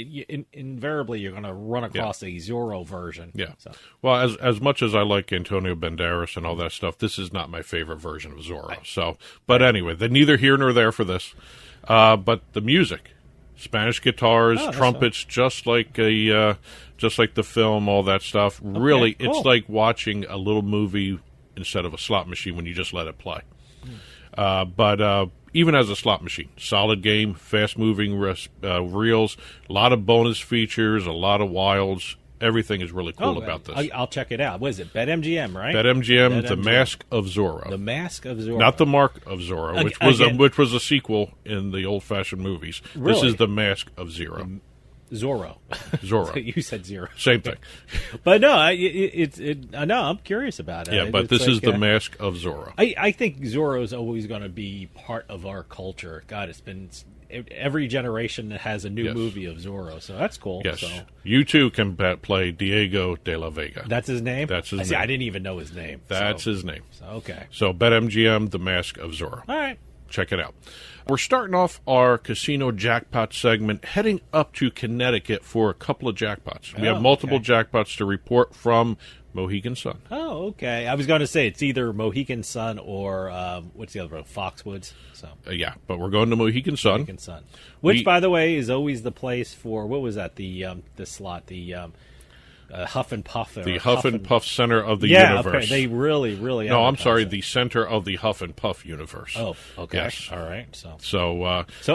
invariably you're going to run across a Zorro version. Yeah. So. Well, as much as I like Antonio Banderas and all that stuff, this is not my favorite version of Zorro. But anyway, they're neither here nor there for this. But the music, Spanish guitars, trumpets, just like the film, all that stuff. Really, cool. It's like watching a little movie instead of a slot machine when you just let it play. But even as a slot machine, solid game, fast-moving reels, a lot of bonus features, a lot of wilds. Everything is really cool about this. I'll check it out. What is it? BetMGM, right? BetMGM, The Mask of Zorro. The Mask of Zorro. Not The Mark of Zorro, which was a sequel in the old-fashioned movies. Really? This is The Mask of Zorro. Zorro. Zorro. So you said zero. Same thing. But no, I'm curious about it. Yeah, but this is the Mask of Zorro. I think Zorro's always going to be part of our culture. God, it's been every generation that has a new movie of Zorro, so that's cool. Yes, so. You too can play Diego de la Vega. That's his name? That's his name. I didn't even know his name. That's his name. So, okay. So BetMGM, the Mask of Zorro. All right. Check it out. We're starting off our casino jackpot segment, heading up to Connecticut for a couple of jackpots. We have multiple jackpots to report from Mohegan Sun. Oh, okay. I was going to say it's either Mohegan Sun or what's the other one? Foxwoods. So yeah, but we're going to Mohegan Sun. Mohegan Sun, which, by the way, is always the place for what was that? The slot, the Huff and Puff. The Huff and Puff Center of the universe. Okay. They really. No, I'm sorry. The center of the Huff and Puff universe. Oh, okay. Yes. All right. So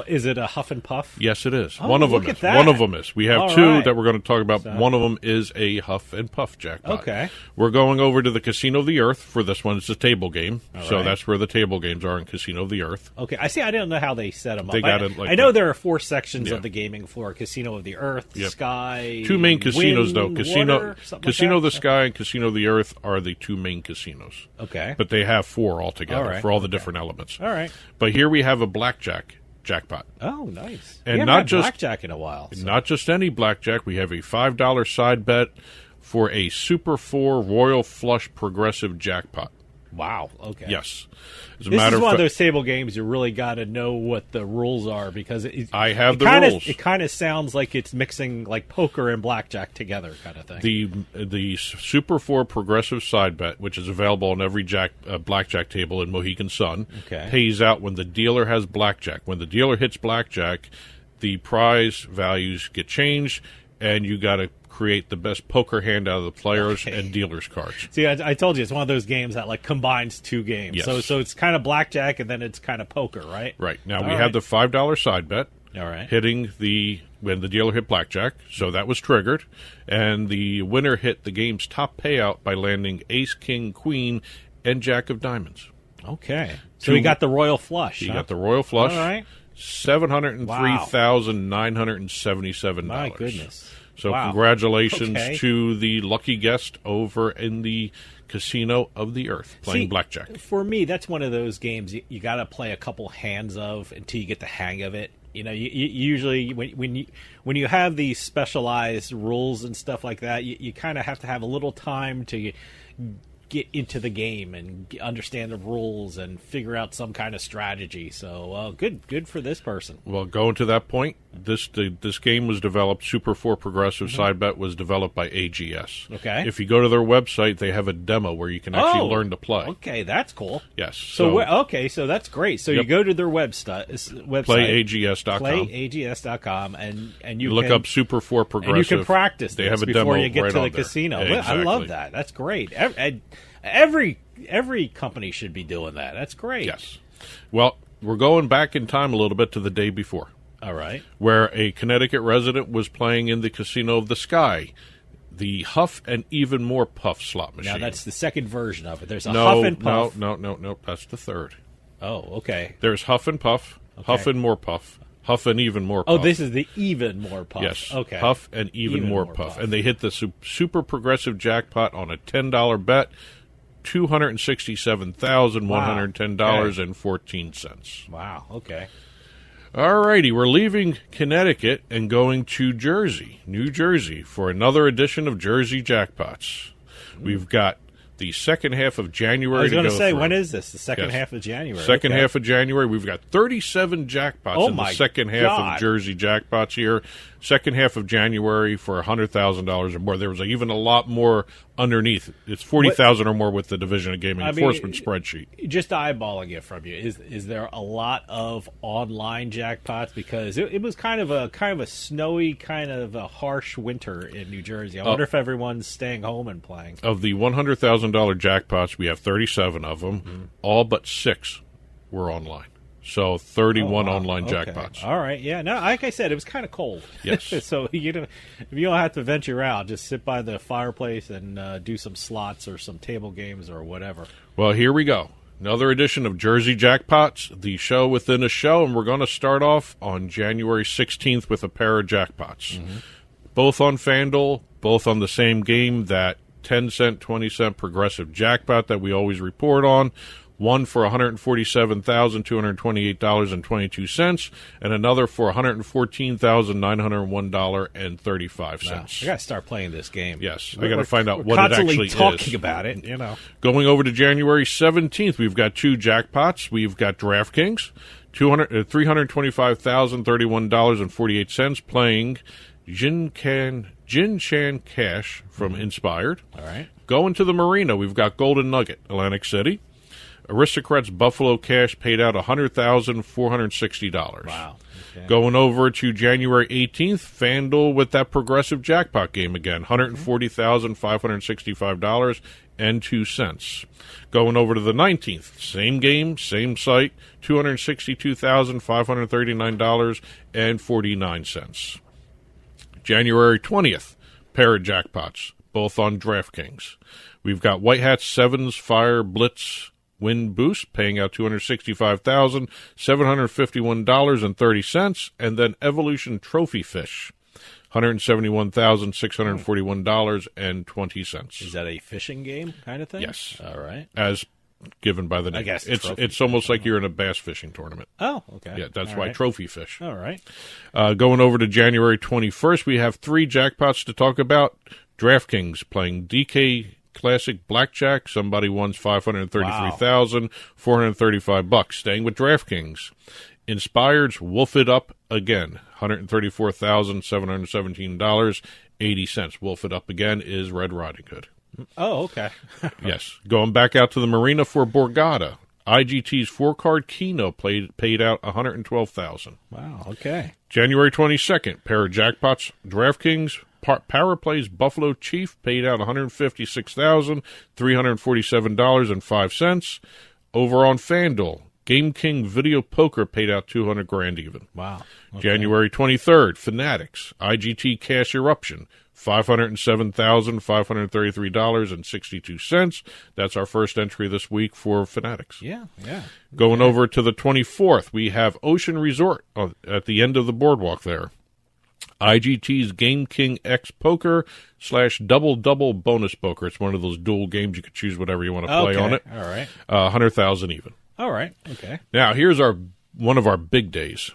is it a Huff and Puff? Yes, it is. Oh, One of them look is. at that. One of them is. We have All two right. that we're going to talk about. One of them is a Huff and Puff jackpot. Okay. We're going over to the Casino of the Earth for this one. It's a table game, so right. that's where the table games are in Casino of the Earth. Okay. I see. I don't know how they set them up. They got it like I know that. there are 4 sections of the gaming floor: Casino of the Earth, Sky. 2 main casinos, Wind, though. Casino of the that? Sky and Casino of the Earth are the 2 main casinos. Okay. But they have 4 altogether All right. for all the different elements. All right. But here we have a blackjack jackpot. Oh, nice. And we haven't not had just blackjack in a while. So. Not just any blackjack. We have a $5 side bet for a Super 4 Royal Flush Progressive jackpot. Wow. Okay. Yes. As a this matter is of one fact, of those table games you really got to know what the rules are because I have the rules. It kind of sounds like it's mixing like poker and blackjack together, kind of thing. The Super 4 Progressive side bet, which is available on every blackjack table in Mohegan Sun, pays out when the dealer has blackjack. When the dealer hits blackjack, the prize values get changed, and you got to create the best poker hand out of the players and dealers' cards. See, I told you it's one of those games that like combines 2 games. Yes. So it's kind of blackjack and then it's kind of poker, right? Right. Now we have the $5 side bet. All right. Hitting when the dealer hit blackjack, so that was triggered, and the winner hit the game's top payout by landing Ace, King, Queen, and Jack of Diamonds. Okay. So he got the Royal Flush. He got the Royal Flush. All right. $703,977. My goodness. So congratulations to the lucky guest over in the Casino of the Earth playing blackjack. For me, that's one of those games you got to play a couple hands of until you get the hang of it. You know, you usually when you have these specialized rules and stuff like that, you kind of have to have a little time to get into the game and understand the rules and figure out some kind of strategy. So good for this person. Well, going to that point, this game was developed. Super 4 Progressive side bet was developed by AGS. Okay. If you go to their website, they have a demo where you can actually learn to play. Okay, that's cool. Yes. So that's great. So you go to their website, playags.com. playags.com, and you look can, up Super 4 Progressive. And you can practice. They have a before demo you get right to the on there. casino. Exactly. I love that. That's great. Every company should be doing that. That's great. Yes. Well, we're going back in time a little bit to the day before. All right. Where a Connecticut resident was playing in the Casino of the Sky, the Huff and Even More Puff slot machine. Now, that's the second version of it. There's a Huff and Puff. No. That's the third. Oh, okay. There's Huff and Puff, Huff and More Puff, Huff and Even More Puff. Oh, this is the Even More Puff. Yes. Okay. Huff and Even more Puff. And they hit the Super Progressive jackpot on a $10 bet. $267,110.14. Wow. Okay. All righty, we're leaving Connecticut and going to New Jersey, for another edition of Jersey Jackpots. We've got the second half of January. I was going to say, when is this? The second half of January. Second half of January. We've got 37 jackpots in the second half of Jersey Jackpots here. Second half of January for $100,000 or more. There was even a lot more underneath. It's 40,000 or more with the Division of Gaming Enforcement spreadsheet. Just eyeballing it from you, is there a lot of online jackpots? Because it was kind of a snowy, kind of a harsh winter in New Jersey. I wonder if everyone's staying home and playing. Of the $100,000 jackpots, we have 37 of them. Mm-hmm. All but 6 were online. So 31 online jackpots. All right, yeah. No, like I said, it was kind of cold. Yes. So if you don't have to venture out, just sit by the fireplace and do some slots or some table games or whatever. Well, here we go. Another edition of Jersey Jackpots, the show within a show, and we're going to start off on January 16th with a pair of jackpots. Both on FanDuel, both on the same game, that 10-cent, 20-cent progressive jackpot that we always report on. One for $147,228.22, and another for $114,901.35. Wow. I got to start playing this game. Yes, I got to find out what it actually is. Constantly talking about it, you know. Going over to January 17th, we've got two jackpots. We've got DraftKings, $325,031.48, playing Jin Chan Cash from Inspired. All right. Going to the Marina, we've got Golden Nugget, Atlantic City. Aristocrats Buffalo Cash paid out $100,460. Wow. Okay. Going over to January 18th, FanDuel with that progressive jackpot game again, $140,565.02. Going over to the 19th, same game, same site, $262,539.49. January 20th, pair of jackpots, both on DraftKings. We've got White Hat Sevens Fire Blitz Win Boost, paying out $265,751.30, and then Evolution Trophy Fish, $171,641.20. Is that a fishing game kind of thing? Yes. All right. As given by the name. I guess it's almost like you're in a bass fishing tournament. Oh, okay. Yeah, that's All why right. Trophy Fish. All right. Going over to January 21st, we have three jackpots to talk about. DraftKings playing DK Classic Blackjack. Somebody won $533,435. Staying with DraftKings. Inspired's Wolf It Up again, $134,717.80. Wolf It Up again is Red Riding Hood. Oh, okay. Yes. Going back out to the Marina for Borgata. IGT's 4-card Keno paid out $112,000. Wow, okay. January 22nd, pair of jackpots. DraftKings Paraplays Buffalo Chief paid out $156,347.05. Over on FanDuel, Game King Video Poker paid out $200,000 even. Wow. Okay. January 23rd, Fanatics IGT Cash Eruption, $507,533.62. That's our first entry this week for Fanatics. Yeah. Going over to the 24th, we have Ocean Resort at the end of the boardwalk there. IGT's Game King X Poker / Double Bonus Poker. It's one of those dual games. You can choose whatever you want to play on it. All right. $100,000 even. All right. Okay. Now, here's one of our big days.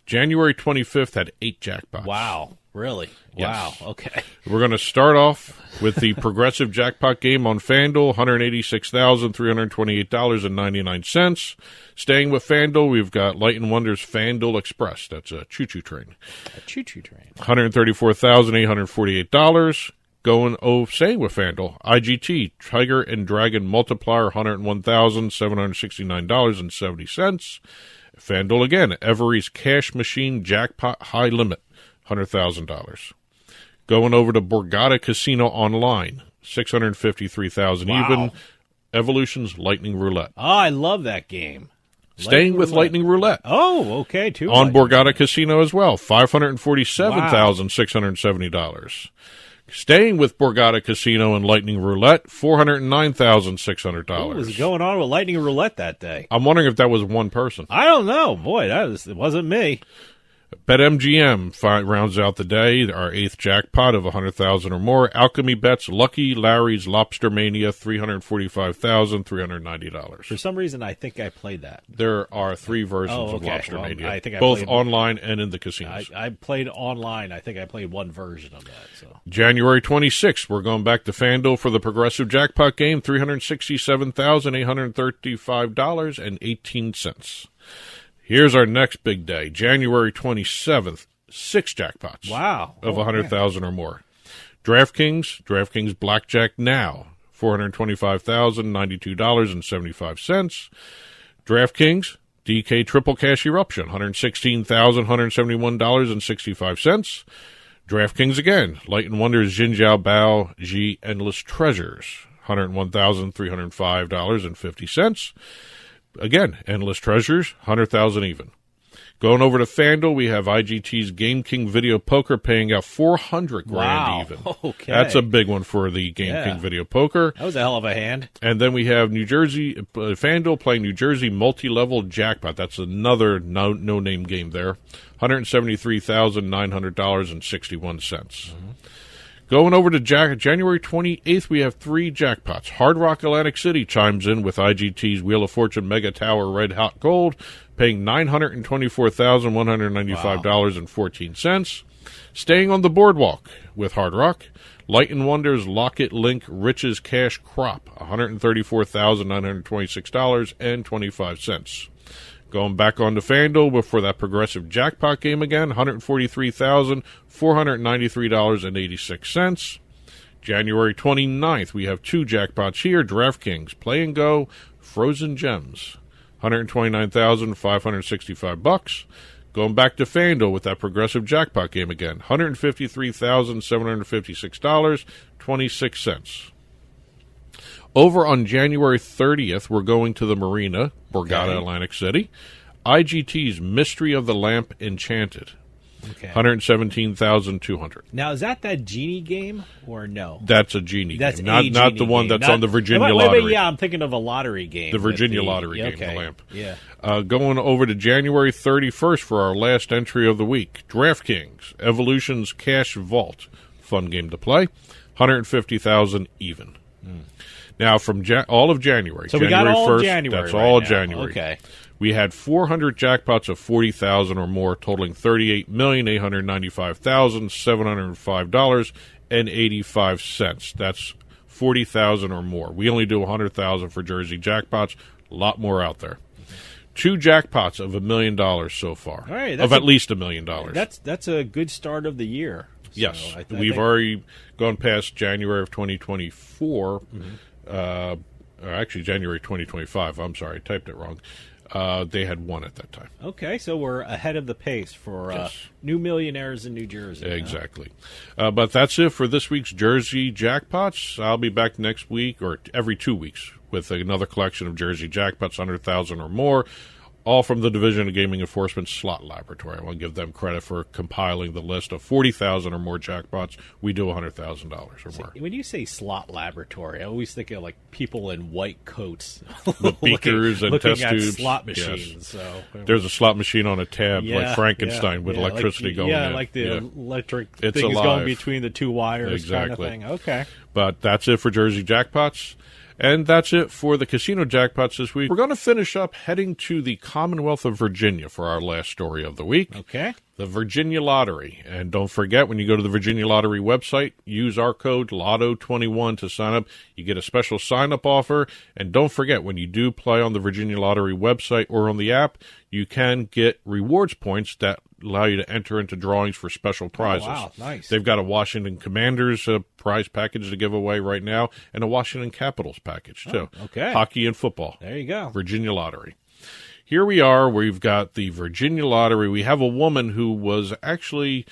January 25th had 8 jackpots. Wow. Really? Yes. Wow. Okay. We're going to start off with the progressive jackpot game on FanDuel, $186,328.99. Staying with FanDuel, we've got Light & Wonder's FanDuel Express. That's a choo-choo train. A choo-choo train. $134,848. Staying with FanDuel, IGT Tiger and Dragon Multiplier, $101,769.70. FanDuel again, Every's Cash Machine Jackpot High Limit, $100,000. Going over to Borgata Casino Online, $653,000 even. Evolution's Lightning Roulette. Oh, I love that game. Staying with Lightning Roulette. Oh, okay, too. On Borgata Casino as well, $547,670. Staying with Borgata Casino and Lightning Roulette, $409,600. What was going on with Lightning Roulette that day? I'm wondering if that was one person. I don't know. Boy, it wasn't me. BetMGM rounds out the day, our 8th jackpot of $100,000 or more. Alchemy Bets, Lucky Larry's Lobster Mania, $345,390. For some reason, I think I played that. There are 3 versions of Lobster Mania, I think both online and in the casinos. I played online. I think I played one version of that. So January 26th, we're going back to FanDuel for the progressive jackpot game, $367,835.18. Here's our next big day, January 27th, 6 jackpots. Wow. Of $100,000 or more. DraftKings Blackjack Now, $425,092.75. DraftKings DK Triple Cash Eruption, $116,171.65. DraftKings again, Light & Wonder's Jin Jiao Bao Ji Endless Treasures, $101,305.50. Again, Endless Treasures, $100,000 even. Going over to FanDuel, we have IGT's Game King Video Poker paying out $400 grand even. Okay. That's a big one for the Game King Video Poker. That was a hell of a hand. And then we have New Jersey, FanDuel playing New Jersey Multi-Level Jackpot. That's another no-name game there. $173,900.61. Going over to January 28th, we have 3 jackpots. Hard Rock Atlantic City chimes in with IGT's Wheel of Fortune Mega Tower Red Hot Gold, paying $924,195.14. Staying on the boardwalk with Hard Rock, Light & Wonder's Locket Link Riches Cash Crop, $134,926.25. Going back on to FanDuel for that progressive jackpot game again, $143,493.86. January 29th, we have 2 jackpots here. DraftKings Play and Go Frozen Gems, $129,565. Going back to FanDuel with that progressive jackpot game again, $153,756.26. Over on January 30th, we're going to the Marina, Borgata, Atlantic City. IGT's Mystery of the Lamp Enchanted, $117,200. Now, is that Genie game or no? That's a Genie that's game, not the one that's on the Virginia wait, Lottery. Yeah, I'm thinking of a lottery game. The Virginia Lottery game, the lamp. Yeah. Going over to January 31st for our last entry of the week. DraftKings Evolution's Cash Vault, fun game to play, $150,000 even. Now, from all of January, so January we got all 1st, of January. that's right all now. January. Okay. We had 400 jackpots of $40,000 or more, totaling $38,895,705.85. That's $40,000 or more. We only do $100,000 for Jersey jackpots. A lot more out there. 2 jackpots of $1 million so far. All right, of at least $1 million. That's a good start of the year. So yes, I we've already gone past January of 2024. Or actually, January 2025. I'm sorry, I typed it wrong. They had 1 at that time. Okay, so we're ahead of the pace for new millionaires in New Jersey. Exactly. But that's it for this week's Jersey Jackpots. I'll be back next week or every 2 weeks with another collection of Jersey Jackpots, 100,000 or more, all from the Division of Gaming Enforcement Slot Laboratory. I want to give them credit for compiling the list of 40,000 or more jackpots. We do $100,000 or more. When you say slot laboratory, I always think of like people in white coats with beakers and looking test at tubes. slot machines. Yes. So there's a slot machine on a tab like Frankenstein with electricity going in. Yeah, like the electric it's things alive. going between the 2 wires. Exactly. Kind of thing. Okay. But that's it for Jersey Jackpots. And that's it for the casino jackpots this week. We're going to finish up heading to the Commonwealth of Virginia for our last story of the week. Okay. The Virginia Lottery. And don't forget, when you go to the Virginia Lottery website, use our code LOTTO21 to sign up. You get a special sign-up offer. And don't forget, when you do play on the Virginia Lottery website or on the app, you can get rewards points that allow you to enter into drawings for special prizes. Oh, wow, nice. They've got a Washington Commanders prize package to give away right now and a Washington Capitals package, too. Oh, okay. Hockey and football. There you go. Virginia Lottery. Here we are. We've got the Virginia Lottery. We have a woman who was actually,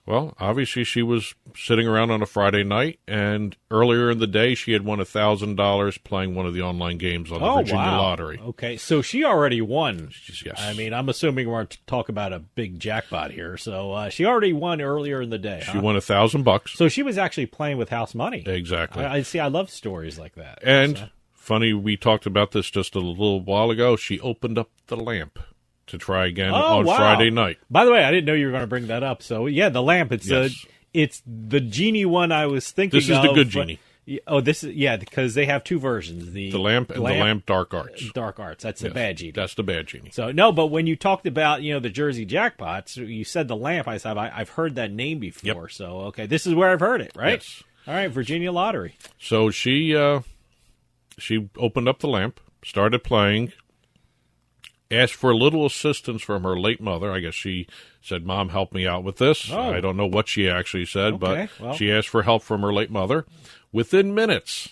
well, obviously she was sitting around on a Friday night, and earlier in the day she had won $1,000 playing one of the online games on the Virginia Lottery. Okay, so she already won. Yes. I mean, I'm assuming we're talking about a big jackpot here. So she already won earlier in the day. She won $1,000. So she was actually playing with house money. Exactly. I see. I love stories like that. And funny, we talked about this just a little while ago. She opened up the lamp to try again on Friday night. By the way, I didn't know you were going to bring that up. So yeah, the lamp. It's it's the Genie one I was thinking of. This is the good Genie. Oh, this is because they have 2 versions: the lamp and the lamp Dark Arts. Dark Arts. That's the bad Genie. That's the bad Genie. So no, but when you talked about the Jersey jackpots, you said the lamp. I said I've heard that name before. Yep. So okay, this is where I've heard it, right? Yes. All right, Virginia Lottery. So she opened up the lamp, started playing, asked for a little assistance from her late mother. I guess she said, "Mom, help me out with this." Oh. I don't know what she actually said, okay, but she asked for help from her late mother. Within minutes,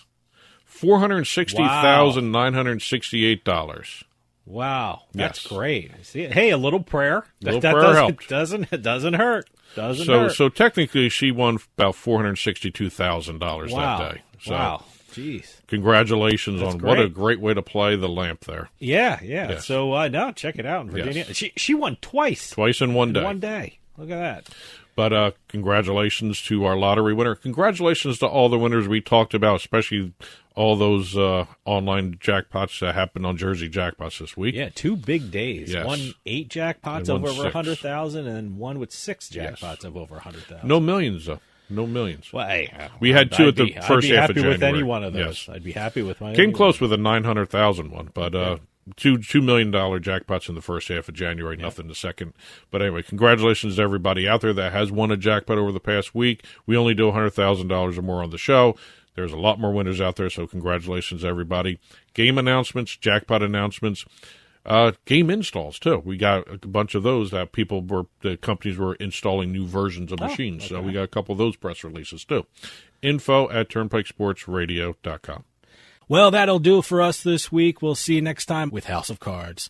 $460,968. Wow, that's yes. great. See, hey, a little prayer. That helped. Doesn't hurt. Doesn't hurt. So technically, she won about $462,000 that day. So, wow. Jeez. Congratulations That's on great. What a great way to play the lamp there. Yeah. Yes. So, no, check it out in Virginia. Yes. She won twice. Twice in one day. One day. Look at that. But congratulations to our lottery winner. Congratulations to all the winners we talked about, especially all those online jackpots that happened on Jersey Jackpots this week. Yeah, 2 big days. Yes. One 8 jackpots And of one over 6. 100,000, and then one with 6 jackpots of over 100,000. No millions, though. No millions. Well, hey, we had 2 at the first half of January. I'd be happy with any one of those. Yes. I'd be happy with one. Came close with a 900,000 one, but $2 million jackpots in the first half of January, nothing the second. But anyway, congratulations to everybody out there that has won a jackpot over the past week. We only do $100,000 or more on the show. There's a lot more winners out there, so congratulations, everybody. Game announcements, jackpot announcements, game installs, too. We got a bunch of those that the companies were installing new versions of machines. Okay. So we got a couple of those press releases, too. info@turnpikesportsradio.com. Well, that'll do it for us this week. We'll see you next time with House of Cards.